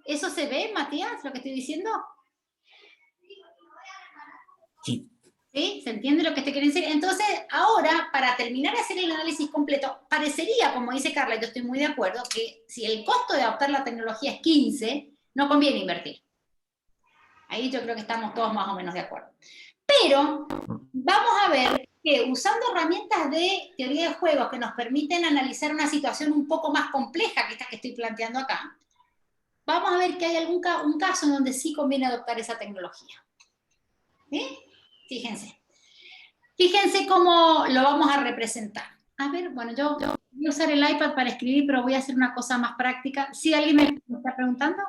¿Eso se ve, Matías, lo que estoy diciendo? Sí. ¿Sí? ¿Se entiende lo que te quieren decir? Entonces, ahora, para terminar de hacer el análisis completo, parecería, como dice Carla, y yo estoy muy de acuerdo, que si el costo de adoptar la tecnología es 15, no conviene invertir. Ahí yo creo que estamos todos más o menos de acuerdo. Pero vamos a ver que usando herramientas de teoría de juegos que nos permiten analizar una situación un poco más compleja que esta que estoy planteando acá, vamos a ver que hay un caso en donde sí conviene adoptar esa tecnología. ¿Sí? Fíjense cómo lo vamos a representar. A ver, bueno, yo voy a usar el iPad para escribir, pero voy a hacer una cosa más práctica. ¿Sí alguien me está preguntando?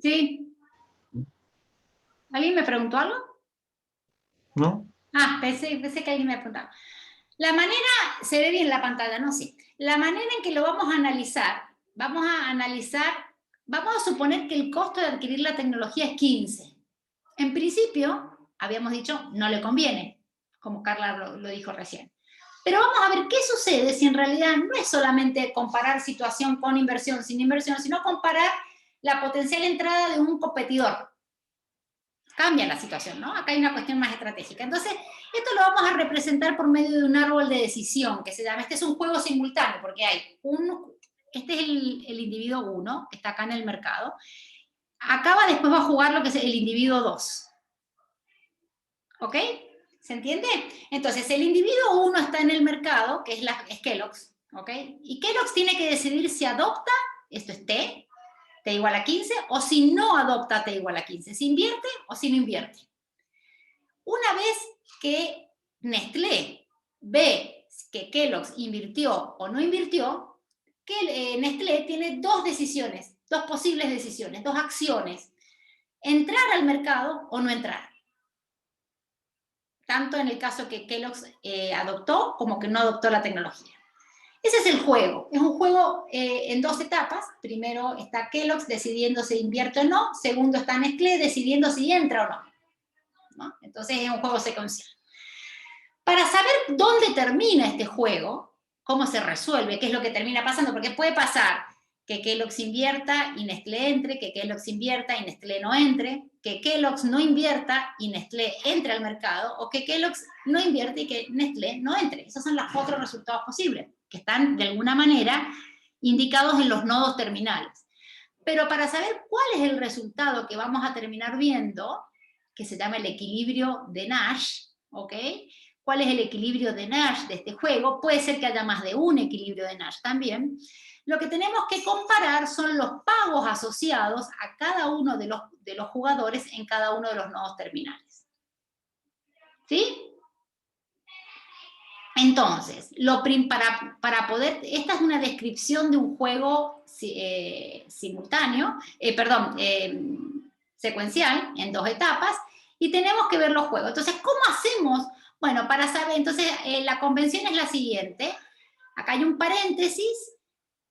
¿Sí? ¿Alguien me preguntó algo? ¿No? Ah, pensé que alguien me preguntaba. La manera, se ve bien la pantalla, ¿no? Sí. La manera en que lo vamos a analizar, vamos a suponer que el costo de adquirir la tecnología es 15. En principio, habíamos dicho, no le conviene, como Carla lo dijo recién. Pero vamos a ver qué sucede si en realidad no es solamente comparar situación con inversión, sin inversión, sino comparar la potencial entrada de un competidor. Cambia la situación, ¿no? Acá hay una cuestión más estratégica. Entonces, esto lo vamos a representar por medio de un árbol de decisión, que se llama, este es un juego simultáneo, porque hay este es el individuo 1, que está acá en el mercado. Acá después va a jugar lo que es el individuo 2. ¿Ok? ¿Se entiende? Entonces, el individuo 1 está en el mercado, que es Kellogg's, ¿ok? Y Kellogg's tiene que decidir si adopta, esto es T igual a 15, o si no adopta T igual a 15, si invierte o si no invierte. Una vez que Nestlé ve que Kellogg's invirtió o no invirtió, Nestlé tiene dos decisiones, dos posibles decisiones, dos acciones. Entrar al mercado o no entrar. Tanto en el caso que Kellogg's adoptó como que no adoptó la tecnología. Ese es el juego. Es un juego en dos etapas. Primero está Kellogg's decidiendo si invierte o no. Segundo está Nestlé decidiendo si entra o no. Entonces es un juego secuencial. Para saber dónde termina este juego, cómo se resuelve, qué es lo que termina pasando, porque puede pasar que Kellogg's invierta y Nestlé entre, que Kellogg's invierta y Nestlé no entre, que Kellogg's no invierta y Nestlé entre al mercado, o que Kellogg's no invierte y que Nestlé no entre. Esos son los cuatro resultados posibles, que están de alguna manera indicados en los nodos terminales. Pero para saber cuál es el resultado que vamos a terminar viendo, que se llama el equilibrio de Nash, ¿ok? ¿Cuál es el equilibrio de Nash de este juego? Puede ser que haya más de un equilibrio de Nash también. Lo que tenemos que comparar son los pagos asociados a cada uno de los jugadores en cada uno de los nodos terminales. ¿Sí? Entonces, para poder, esta es una descripción de un juego secuencial, en dos etapas, y tenemos que ver los juegos. Entonces, ¿cómo hacemos? Bueno, para saber, entonces, la convención es la siguiente. Acá hay un paréntesis.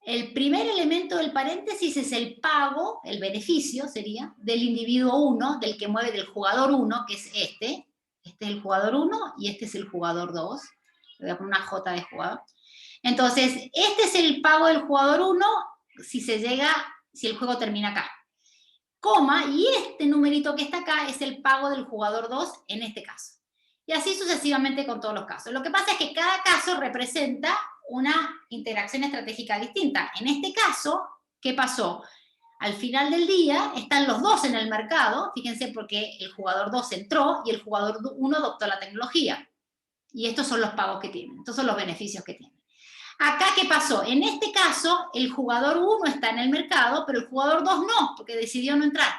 El primer elemento del paréntesis es el pago, el beneficio sería, del individuo 1, del que mueve del jugador 1, que es este. Este es el jugador 1 y este es el jugador 2. Le voy a poner una J de jugador. Entonces, este es el pago del jugador 1 si el juego termina acá. coma, y este numerito que está acá es el pago del jugador 2 en este caso. Y así sucesivamente con todos los casos. Lo que pasa es que cada caso representa una interacción estratégica distinta. En este caso, ¿qué pasó? Al final del día están los dos en el mercado, fíjense, porque el jugador 2 entró y el jugador 1 adoptó la tecnología. Y estos son los pagos que tienen, estos son los beneficios que tienen. Acá, ¿qué pasó? En este caso, el jugador 1 está en el mercado, pero el jugador 2 no, porque decidió no entrar.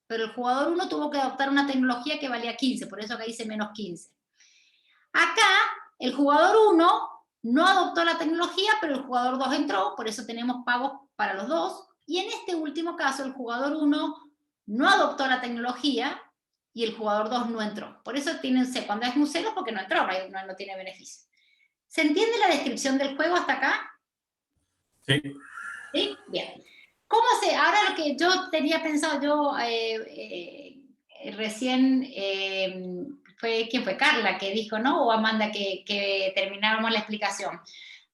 Pero el jugador 1 tuvo que adoptar una tecnología que valía 15, por eso acá dice menos 15. Acá, el jugador 1 no adoptó la tecnología, pero el jugador 2 entró, por eso tenemos pagos para los dos. Y en este último caso, el jugador 1 no adoptó la tecnología y el jugador 2 no entró. Por eso tienen C, cuando es un 0 porque no entró, no tiene beneficio. ¿Se entiende la descripción del juego hasta acá? Sí. ¿Sí? Bien. ¿Cómo se...? Ahora lo que yo tenía pensado, yo recién... ¿quién fue? Carla que dijo, ¿no? O Amanda que termináramos la explicación.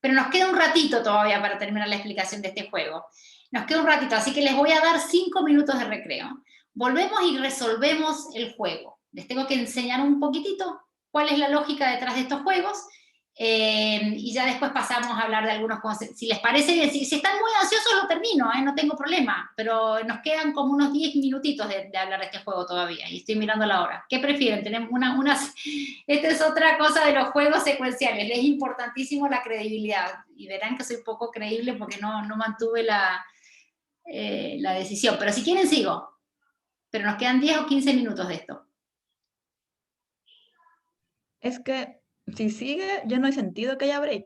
Pero nos queda un ratito todavía para terminar la explicación de este juego. Nos queda un ratito, así que les voy a dar 5 minutos de recreo. Volvemos y resolvemos el juego. Les tengo que enseñar un poquitito cuál es la lógica detrás de estos juegos. Y ya después pasamos a hablar de algunos conceptos. Si les parece bien, si están muy ansiosos lo termino, no tengo problema, pero nos quedan como unos 10 minutitos de hablar de este juego todavía, y estoy mirando la hora. ¿Qué prefieren? Tenemos esta es otra cosa de los juegos secuenciales, es importantísimo la credibilidad, y verán que soy poco creíble porque no mantuve la decisión, pero si quieren sigo, pero nos quedan 10 o 15 minutos de esto. Es que si sigue, ya no hay sentido que haya break,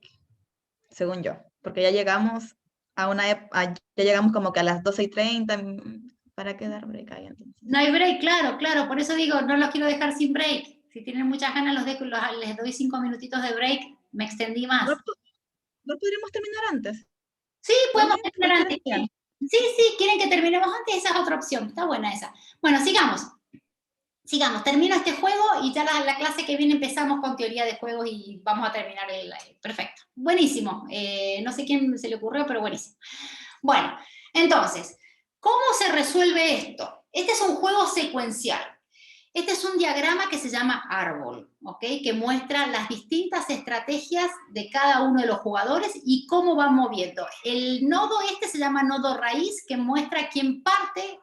según yo, porque ya llegamos ya llegamos como que a las 12:30, ¿para qué dar break ahí entonces? No hay break, claro, por eso digo, no los quiero dejar sin break. Si tienen muchas ganas, les doy 5 minutitos de break, me extendí más. ¿No podríamos terminar antes? Sí, podemos ¿También? terminar antes. Sí, quieren que terminemos antes, esa es otra opción, está buena esa. Bueno, sigamos, termino este juego y ya la clase que viene empezamos con teoría de juegos y vamos a terminar perfecto. Buenísimo, no sé quién se le ocurrió, pero buenísimo. Bueno, entonces, ¿cómo se resuelve esto? Este es un juego secuencial. Este es un diagrama que se llama árbol, ¿ok? Que muestra las distintas estrategias de cada uno de los jugadores y cómo van moviendo. El nodo este se llama nodo raíz, que muestra quién parte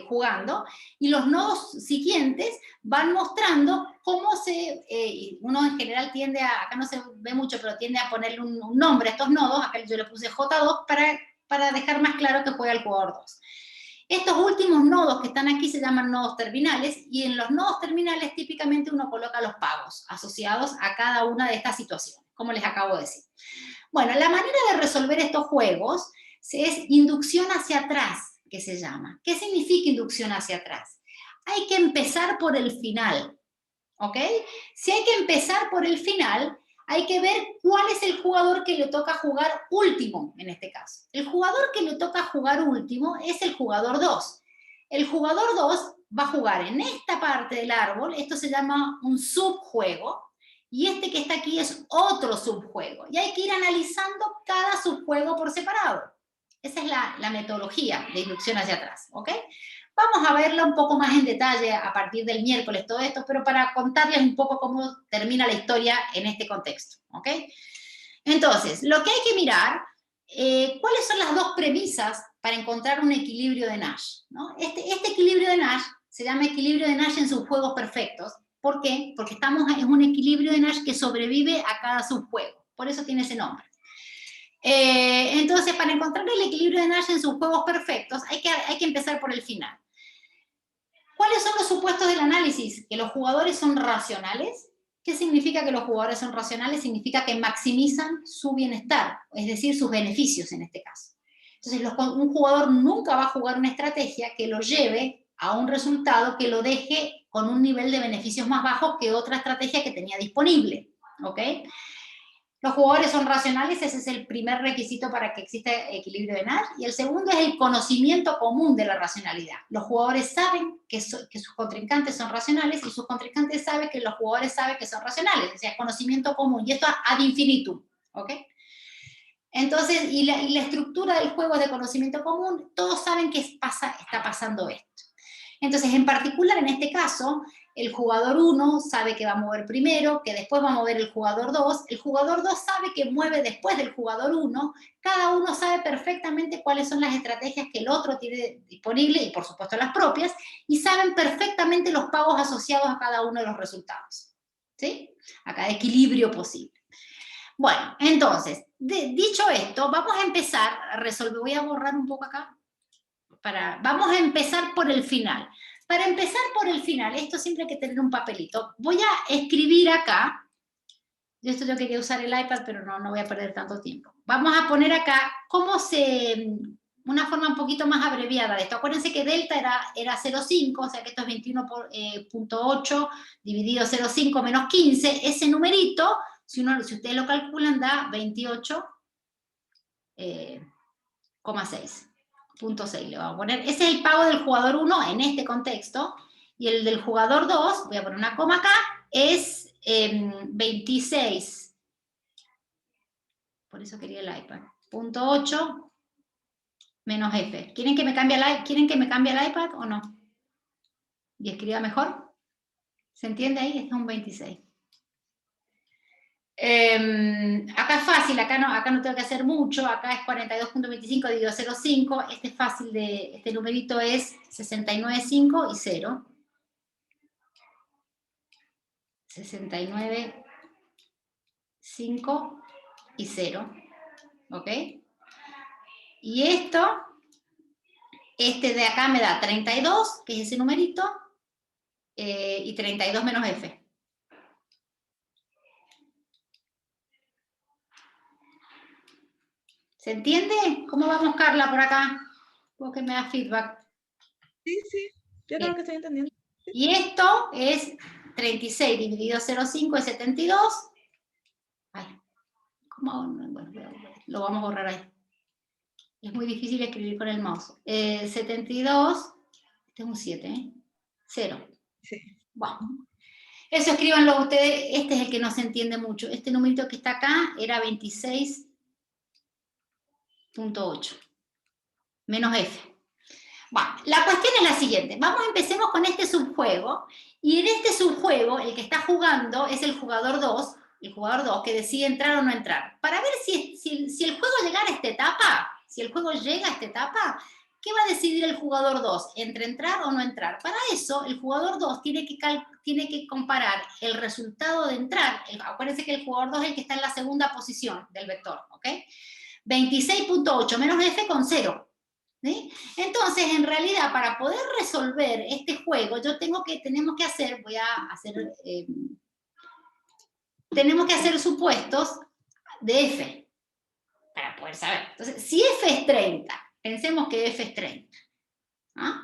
jugando, y los nodos siguientes van mostrando cómo uno en general tiende acá no se ve mucho, pero tiende a ponerle un nombre a estos nodos. Acá yo le puse J2 para dejar más claro que juega el jugador 2. Estos últimos nodos que están aquí se llaman nodos terminales, y en los nodos terminales típicamente uno coloca los pagos asociados a cada una de estas situaciones, como les acabo de decir. Bueno, la manera de resolver estos juegos es inducción hacia atrás, que se llama. ¿Qué significa inducción hacia atrás? Hay que empezar por el final, ¿ok? Si hay que empezar por el final, hay que ver cuál es el jugador que le toca jugar último, en este caso. El jugador que le toca jugar último es el jugador 2. El jugador 2 va a jugar en esta parte del árbol, esto se llama un subjuego, y este que está aquí es otro subjuego. Y hay que ir analizando cada subjuego por separado. Esa es la metodología de inducción hacia atrás, ¿ok? Vamos a verla un poco más en detalle a partir del miércoles, todo esto, pero para contarles un poco cómo termina la historia en este contexto, ¿ok? Entonces, lo que hay que mirar, ¿cuáles son las dos premisas para encontrar un equilibrio de Nash? ¿No? Este equilibrio de Nash se llama equilibrio de Nash en subjuegos perfectos. ¿Por qué? Porque es un equilibrio de Nash que sobrevive a cada subjuego. Por eso tiene ese nombre. Entonces, para encontrar el equilibrio de Nash en subjuegos perfectos, hay que empezar por el final. ¿Cuáles son los supuestos del análisis? Que los jugadores son racionales. ¿Qué significa que los jugadores son racionales? Significa que maximizan su bienestar, es decir, sus beneficios en este caso. Entonces, un jugador nunca va a jugar una estrategia que lo lleve a un resultado que lo deje con un nivel de beneficios más bajo que otra estrategia que tenía disponible, ¿ok? Los jugadores son racionales, ese es el primer requisito para que exista equilibrio de Nash, y el segundo es el conocimiento común de la racionalidad. Los jugadores saben que sus contrincantes son racionales, y sus contrincantes saben que los jugadores saben que son racionales, o sea, conocimiento común, y esto ad infinitum, ¿ok? Entonces, y la estructura del juego es de conocimiento común, todos saben que está pasando esto. Entonces, en particular, en este caso, el jugador 1 sabe que va a mover primero, que después va a mover el jugador 2 sabe que mueve después del jugador 1, cada uno sabe perfectamente cuáles son las estrategias que el otro tiene disponible, y por supuesto las propias, y saben perfectamente los pagos asociados a cada uno de los resultados, ¿sí? A cada equilibrio posible. Bueno, entonces, dicho esto, vamos a empezar a resolver, voy a borrar un poco acá, vamos a empezar por el final. Para empezar por el final, esto siempre hay que tener un papelito. Voy a escribir acá, esto yo quería usar el iPad, pero no voy a perder tanto tiempo. Vamos a poner acá una forma un poquito más abreviada de esto. Acuérdense que delta era 0,5, o sea que esto es 21.8 dividido 0,5 menos 15. Ese numerito, si ustedes lo calculan, da 28,6. 0,6 le vamos a poner. Ese es el pago del jugador 1 en este contexto, y el del jugador 2, voy a poner una coma acá, es 26. Por eso quería el iPad. 0,8 menos F. ¿Quieren que me cambie el iPad o no? ¿Y escriba mejor? ¿Se entiende ahí? Este es un 26. Acá es fácil, acá no tengo que hacer mucho, acá es 42.25 dividido 0,5, este es fácil este numerito es 69,5 y 0. 69,5 y 0. ¿Ok? Y este de acá me da 32, que es ese numerito, y 32 menos F. ¿Se entiende? ¿Cómo vamos, Carla, por acá? Vos que me das feedback. Sí, yo creo que estoy entendiendo. Y esto es 36 dividido 0,5 es 72. Ay, ¿cómo? Bueno, lo vamos a borrar ahí. Es muy difícil escribir con el mouse. 72, este es un 7, ¿eh? 0. Sí. Bueno, eso escríbanlo ustedes, este es el que no se entiende mucho. Este numerito que está acá era 26.8 menos F. Bueno, la cuestión es la siguiente. Empecemos con este subjuego, y en este subjuego el que está jugando es el jugador 2, que decide entrar o no entrar. Para ver si el juego llegara a esta etapa, ¿qué va a decidir el jugador 2? ¿Entre entrar o no entrar? Para eso, el jugador 2 tiene que comparar el resultado de entrar. Acuérdense que el jugador 2 es el que está en la segunda posición del vector, ¿ok? 26.8 menos F con 0. ¿Sí? Entonces, en realidad, para poder resolver este juego, tenemos que hacer supuestos de F, para poder saber. Entonces, si F es 30, pensemos que F es 30, ¿ah?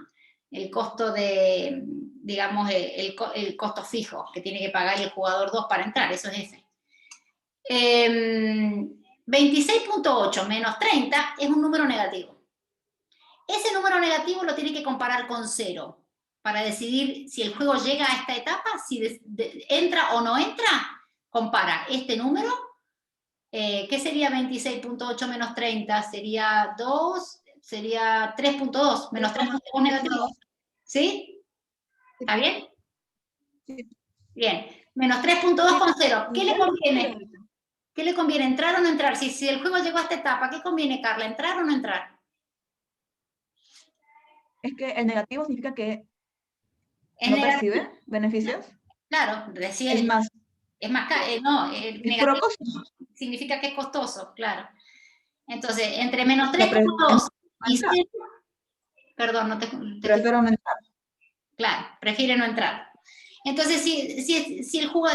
El costo digamos, el costo fijo que tiene que pagar el jugador 2 para entrar, eso es F. 26.8 menos 30 es un número negativo. Ese número negativo lo tiene que comparar con 0 para decidir si el juego llega a esta etapa, si entra o no entra. Compara este número, ¿qué sería 26.8 menos 30? Sería 3.2, menos 3.2 negativo. ¿Sí? ¿Está bien? Sí. Bien, menos 3.2 con 0. ¿Qué le conviene? ¿Qué le conviene, entrar o no entrar? Si el juego llegó a esta etapa, ¿qué conviene, Carla? ¿Entrar o no entrar? Es que el negativo significa que no percibe beneficios. Claro, recibe. Es más. Es más caro. No, negativo significa que es costoso, claro. Entonces, entre menos 3.2 y 0. Perdón, no te prefiero no entrar. Claro, prefiere no entrar. Entonces, si el juego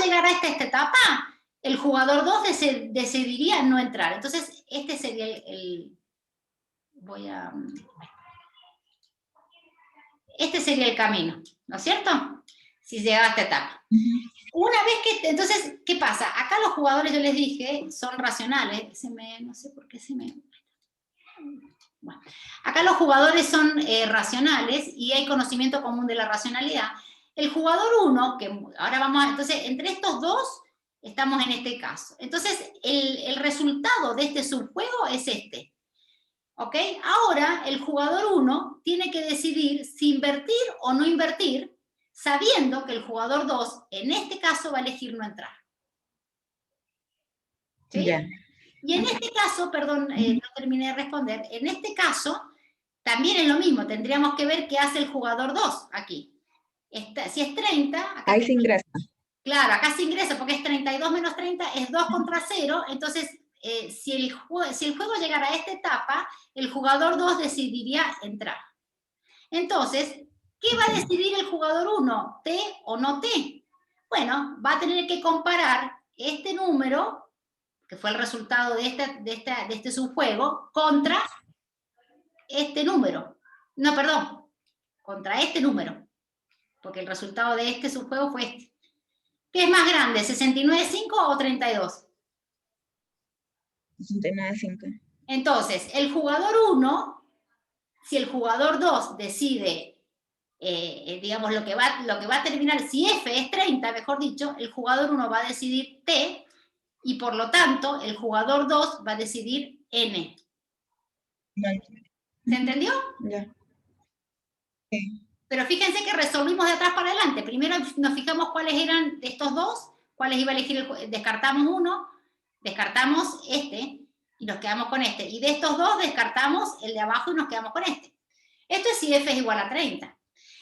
llegara hasta esta etapa, el jugador 2 decidiría no entrar. Entonces, este sería este sería el camino, ¿no es cierto? Si llegaba a esta etapa. Una vez que, entonces, ¿qué pasa? Acá los jugadores, yo les dije, son racionales. No sé por qué Bueno, acá los jugadores son racionales y hay conocimiento común de la racionalidad. El jugador 1, que ahora entonces, entre estos dos, estamos en este caso. Entonces, el resultado de este subjuego es este. ¿Ok? Ahora el jugador 1 tiene que decidir si invertir o no invertir, sabiendo que el jugador 2, en este caso, va a elegir no entrar. ¿Sí? Ya. Y en este caso, perdón, no terminé de responder, en este caso también es lo mismo, tendríamos que ver qué hace el jugador 2 aquí. Si es 30... Acá Ahí se ingresa. Claro, acá se ingresa porque es 32 menos 30, es 2 contra 0, entonces si el juego llegara a esta etapa, el jugador 2 decidiría entrar. Entonces, ¿qué va a decidir el jugador 1? ¿T o no T? Bueno, va a tener que comparar este número, que fue el resultado de este subjuego, contra este número. No, perdón, contra este número, porque el resultado de este subjuego fue este. ¿Qué es más grande, 69.5 o 32? 69.5. Entonces, el jugador 1, si el jugador 2 decide, digamos, lo que va a terminar, si F es 30, mejor dicho, el jugador 1 va a decidir T, y por lo tanto, el jugador 2 va a decidir N. ¿Se entendió? Ya. Sí. Pero fíjense que resolvimos de atrás para adelante. Primero nos fijamos cuáles eran de estos dos, cuáles iba a elegir, descartamos uno, descartamos este, y nos quedamos con este. Y de estos dos descartamos el de abajo y nos quedamos con este. Esto es si F es igual a 30.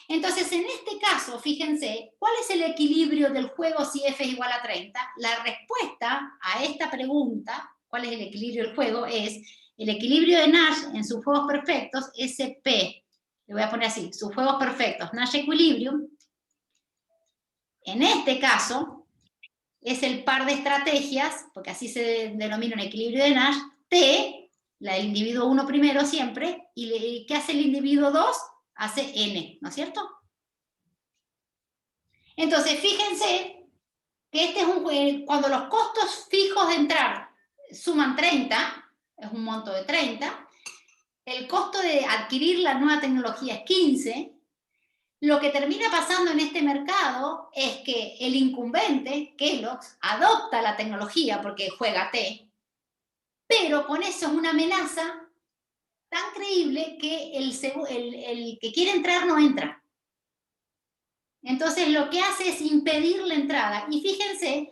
Entonces, en este caso, fíjense, ¿cuál es el equilibrio del juego si F es igual a 30? La respuesta a esta pregunta, ¿cuál es el equilibrio del juego? Es el equilibrio de Nash en sus juegos perfectos, SP. Le voy a poner así, sus juegos perfectos, Nash Equilibrium. En este caso, es el par de estrategias, porque así se denomina un equilibrio de Nash, T, el individuo 1 primero siempre, y ¿qué hace el individuo 2? Hace N, ¿no es cierto? Entonces, fíjense que este es un juego, cuando los costos fijos de entrar suman 30, es un monto de 30, el costo de adquirir la nueva tecnología es 15, lo que termina pasando en este mercado es que el incumbente, Kellogg's, adopta la tecnología porque juega T, pero con eso es una amenaza tan creíble que el que quiere entrar no entra. Entonces lo que hace es impedir la entrada. Y fíjense,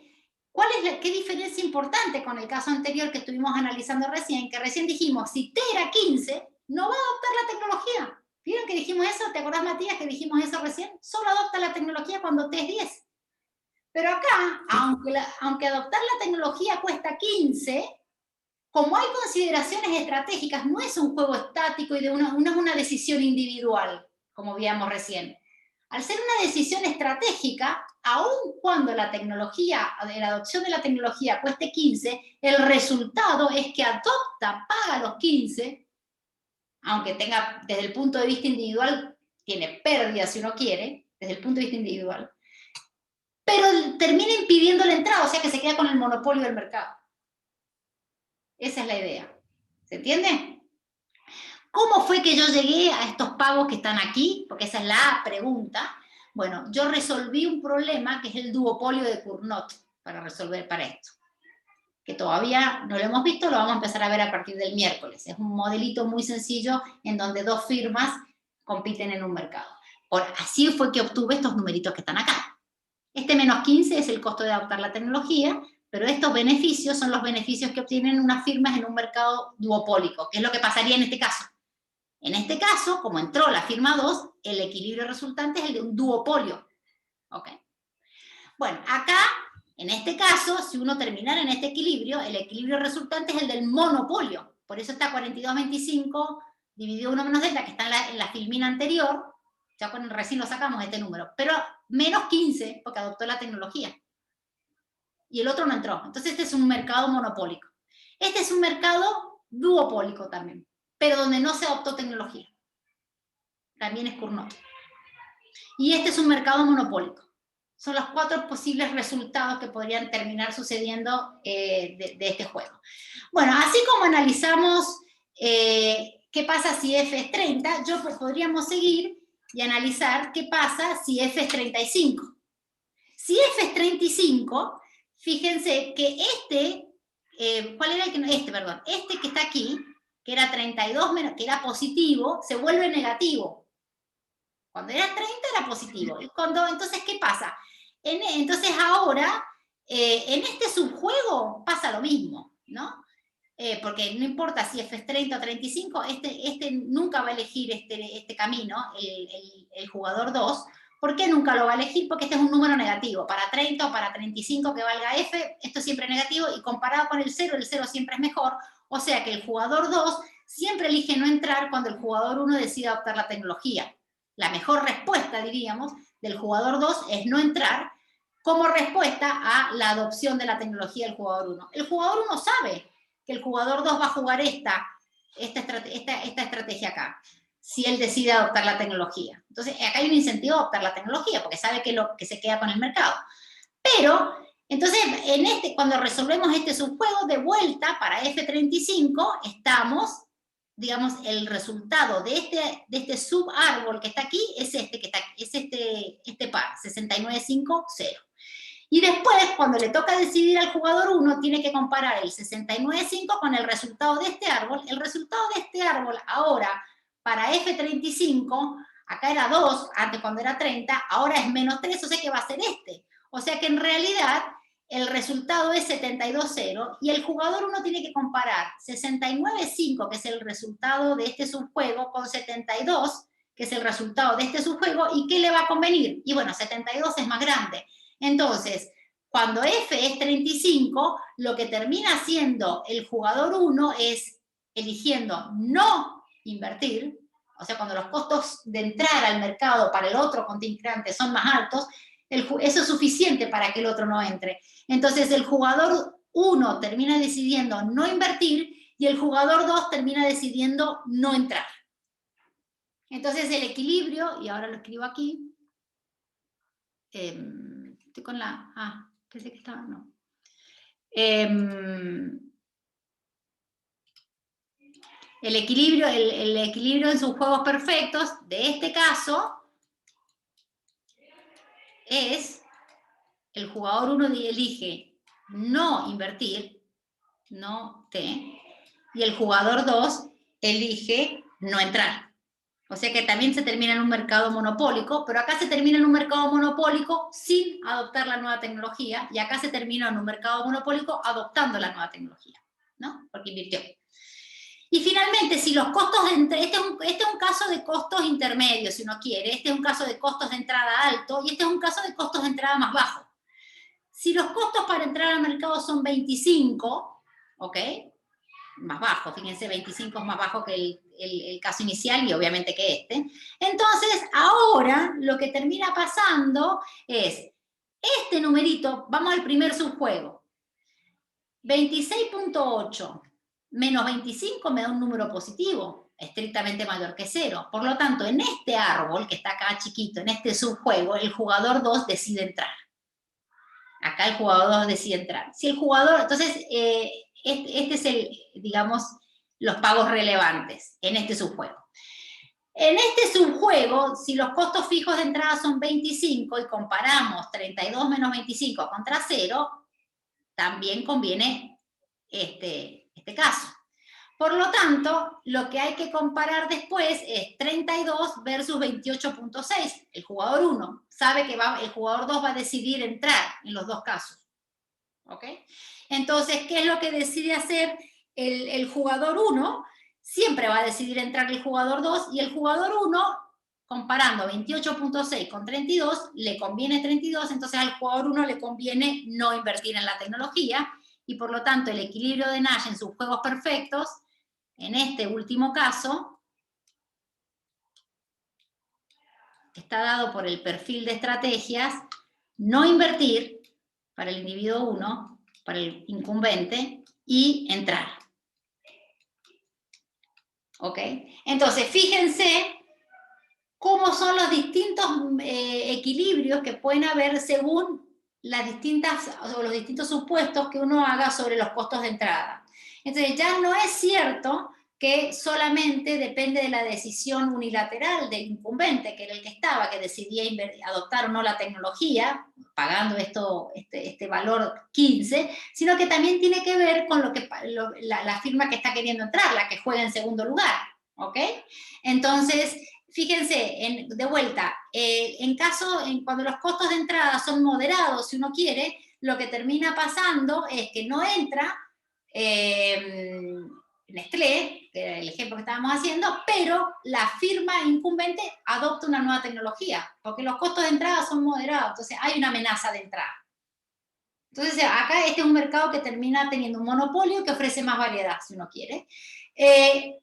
¿qué diferencia importante con el caso anterior que estuvimos analizando recién? Que recién dijimos, si T era 15, no va a adoptar la tecnología. ¿Vieron que dijimos eso? ¿Te acordás, Matías, que dijimos eso recién? Solo adopta la tecnología cuando T es 10. Pero acá, aunque adoptar la tecnología cuesta 15, como hay consideraciones estratégicas, no es un juego estático y no es una decisión individual, como veíamos recién. Al ser una decisión estratégica, aun cuando la adopción de la tecnología cueste 15, el resultado es que paga los 15, aunque tenga, desde el punto de vista individual, tiene pérdidas si uno quiere, desde el punto de vista individual, pero termina impidiendo la entrada, o sea que se queda con el monopolio del mercado. Esa es la idea. ¿Se entiende? ¿Cómo fue que yo llegué a estos pagos que están aquí? Porque esa es la pregunta. Bueno, yo resolví un problema que es el duopolio de Cournot para esto. Que todavía no lo hemos visto, lo vamos a empezar a ver a partir del miércoles. Es un modelito muy sencillo en donde dos firmas compiten en un mercado. Así fue que obtuve estos numeritos que están acá. Este menos 15 es el costo de adoptar la tecnología, pero estos beneficios son los beneficios que obtienen unas firmas en un mercado duopólico, que es lo que pasaría en este caso. En este caso, como entró la firma 2, el equilibrio resultante es el de un duopolio. ¿Ok? Bueno, acá, en este caso, si uno terminara en este equilibrio, el equilibrio resultante es el del monopolio. Por eso está 42,25 dividido 1 menos delta, que está en la filmina anterior. Ya recién lo sacamos este número. Pero menos 15, porque adoptó la tecnología. Y el otro no entró. Entonces este es un mercado monopólico. Este es un mercado duopólico también, pero donde no se adoptó tecnología. También es Cournot. Y este es un mercado monopólico. Son los 4 posibles resultados que podrían terminar sucediendo de este juego. Bueno, así como analizamos qué pasa si F es 30, podríamos seguir y analizar qué pasa si F es 35. Si F es 35, fíjense que ¿cuál era el que no? Perdón. Este que está aquí, que era 32 menos, que era positivo, se vuelve negativo. Cuando era 30 era positivo. Y entonces, ¿qué pasa? Entonces ahora, en este subjuego pasa lo mismo, ¿no? Porque no importa si f es 30 o 35, este nunca va a elegir este camino, el jugador 2. ¿Por qué nunca lo va a elegir? Porque este es un número negativo. Para 30 o para 35 que valga f, esto es siempre negativo, y comparado con el 0 siempre es mejor. O sea que el jugador 2 siempre elige no entrar cuando el jugador 1 decide adoptar la tecnología. La mejor respuesta, diríamos, del jugador 2 es no entrar como respuesta a la adopción de la tecnología del jugador 1. El jugador 1 sabe que el jugador 2 va a jugar esta estrategia acá, si él decide adoptar la tecnología. Entonces, acá hay un incentivo a adoptar la tecnología, porque sabe que se queda con el mercado. Pero, entonces, cuando resolvemos este subjuego, de vuelta, para F35, estamos, digamos, el resultado de este subárbol que está aquí, es este par, 69,5,0. Y después, cuando le toca decidir al jugador 1, tiene que comparar el 69,5 con el resultado de este árbol. El resultado de este árbol ahora, para F35, acá era 2, antes cuando era 30, ahora es menos 3, o sea que va a ser este. O sea que en realidad el resultado es 72,0 y el jugador 1 tiene que comparar 69,5, que es el resultado de este subjuego, con 72, que es el resultado de este subjuego, ¿y qué le va a convenir? Y bueno, 72 es más grande. Entonces, cuando F es 35, lo que termina haciendo el jugador 1 es eligiendo no invertir, o sea, cuando los costos de entrar al mercado para el otro contrincante son más altos, eso es suficiente para que el otro no entre. Entonces, el jugador 1 termina decidiendo no invertir y el jugador 2 termina decidiendo no entrar. Entonces, el equilibrio, y ahora lo escribo aquí, estoy con la... pensé que estaba... No. El equilibrio en sus juegos perfectos, de este caso, es el jugador 1 elige no invertir, no T, y el jugador 2 elige no entrar. O sea que también se termina en un mercado monopólico, pero acá se termina en un mercado monopólico sin adoptar la nueva tecnología, y acá se termina en un mercado monopólico adoptando la nueva tecnología, ¿no? Porque invirtió. Y finalmente, si los costos de este es un caso de costos intermedios, si uno quiere, este es un caso de costos de entrada alto, y este es un caso de costos de entrada más bajo. Si los costos para entrar al mercado son 25, ¿ok? Más bajo, fíjense, 25 es más bajo que el caso inicial y obviamente que este. Entonces, ahora lo que termina pasando es, este numerito, vamos al primer subjuego, 26,8 menos 25 me da un número positivo, estrictamente mayor que 0. Por lo tanto, en este árbol, que está acá chiquito, en este subjuego, el jugador 2 decide entrar. Acá el jugador 2 decide entrar. Si el jugador, entonces, este es digamos, los pagos relevantes en este subjuego. En este subjuego, si los costos fijos de entrada son 25 y comparamos 32 menos 25 contra 0, también conviene este caso. Por lo tanto, lo que hay que comparar después es 32 versus 28,6. El jugador 1 sabe que el jugador 2 va a decidir entrar en los dos casos. ¿Ok? Entonces, ¿qué es lo que decide hacer el jugador 1? Siempre va a decidir entrar el jugador 2, y el jugador 1, comparando 28,6 con 32, le conviene 32, entonces al jugador 1 le conviene no invertir en la tecnología, y por lo tanto el equilibrio de Nash en sus juegos perfectos, en este último caso, está dado por el perfil de estrategias no invertir para el individuo 1, para el incumbente, y entrar. ¿Ok? Entonces, fíjense cómo son los distintos equilibrios que pueden haber según los distintos supuestos que uno haga sobre los costos de entrada. Entonces, ya no es cierto que solamente depende de la decisión unilateral del incumbente, que era el que estaba, que decidía adoptar o no la tecnología, pagando este valor 15, sino que también tiene que ver con la firma que está queriendo entrar, la que juega en segundo lugar, ¿ok? Entonces, fíjense, de vuelta, cuando los costos de entrada son moderados, si uno quiere, lo que termina pasando es que no entra Nestlé, que era el ejemplo que estábamos haciendo, pero la firma incumbente adopta una nueva tecnología, porque los costos de entrada son moderados, entonces hay una amenaza de entrada. Entonces acá este es un mercado que termina teniendo un monopolio que ofrece más variedad, si uno quiere.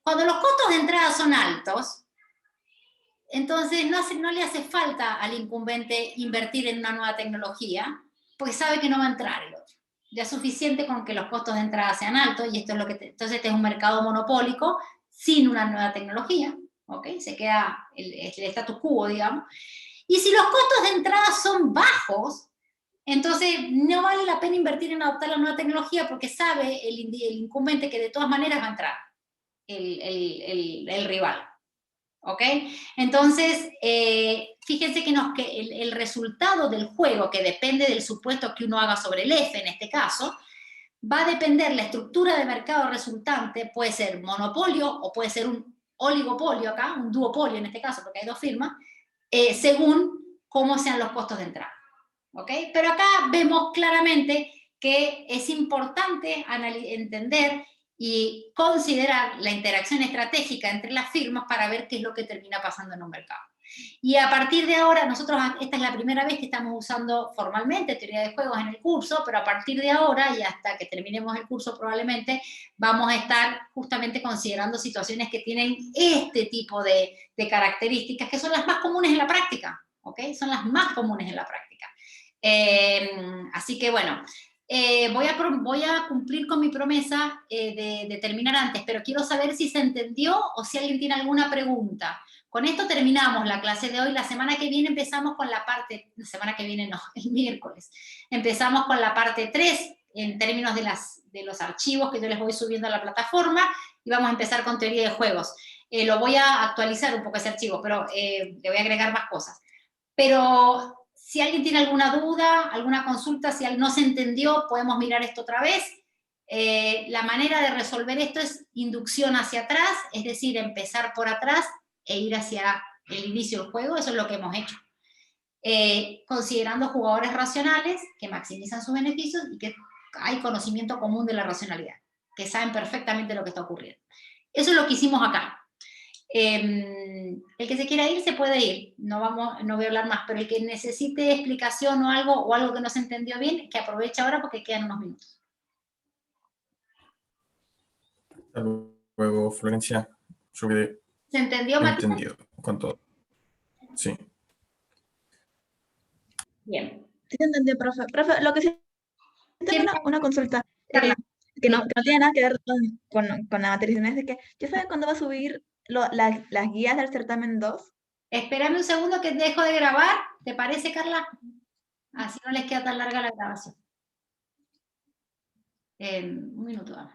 Cuando los costos de entrada son altos, entonces no le hace falta al incumbente invertir en una nueva tecnología, porque sabe que no va a entrar el otro. Ya es suficiente con que los costos de entrada sean altos, y esto es entonces este es un mercado monopólico sin una nueva tecnología, ¿ok? Se queda el status quo, digamos. Y si los costos de entrada son bajos, entonces no vale la pena invertir en adoptar la nueva tecnología, porque sabe el incumbente que de todas maneras va a entrar el rival. ¿Ok? Entonces, fíjense que el resultado del juego, que depende del supuesto que uno haga sobre el F en este caso, va a depender la estructura de mercado resultante, puede ser monopolio o puede ser un oligopolio acá, un duopolio en este caso, porque hay dos firmas, según cómo sean los costos de entrada. ¿Ok? Pero acá vemos claramente que es importante entender y considerar la interacción estratégica entre las firmas para ver qué es lo que termina pasando en un mercado. Y a partir de ahora, nosotros, esta es la primera vez que estamos usando formalmente teoría de juegos en el curso, pero a partir de ahora y hasta que terminemos el curso probablemente, vamos a estar justamente considerando situaciones que tienen este tipo de características, que son las más comunes en la práctica, ¿ok? Son las más comunes en la práctica. Así que bueno, voy a cumplir con mi promesa de terminar antes, pero quiero saber si se entendió o si alguien tiene alguna pregunta. Con esto terminamos la clase de hoy. La semana que viene empezamos con la el miércoles. Empezamos con la parte 3 en términos de los archivos que yo les voy subiendo a la plataforma, y vamos a empezar con teoría de juegos. Lo voy a actualizar un poco ese archivo, pero le voy a agregar más cosas. Pero si alguien tiene alguna duda, alguna consulta, si no se entendió, podemos mirar esto otra vez. La manera de resolver esto es inducción hacia atrás, es decir, empezar por atrás e ir hacia el inicio del juego. Eso es lo que hemos hecho. Considerando jugadores racionales que maximizan sus beneficios y que hay conocimiento común de la racionalidad, que saben perfectamente lo que está ocurriendo. Eso es lo que hicimos acá. El que se quiera ir se puede ir, no voy a hablar más, pero el que necesite explicación o algo que no se entendió bien, que aproveche ahora porque quedan unos minutos. Hasta luego, Florencia. Yo quedé ¿Se entendió, Matías? entendido con todo. Sí. Bien. Sí, te entendí, profe. Profe, lo que sí tengo una consulta Carla. que no tiene nada que ver con la materia, es de que ¿ya saben cuándo va a subir las guías del certamen 2? Espérame un segundo que dejo de grabar, ¿te parece, Carla? Así no les queda tan larga la grabación. Un minuto, vamos.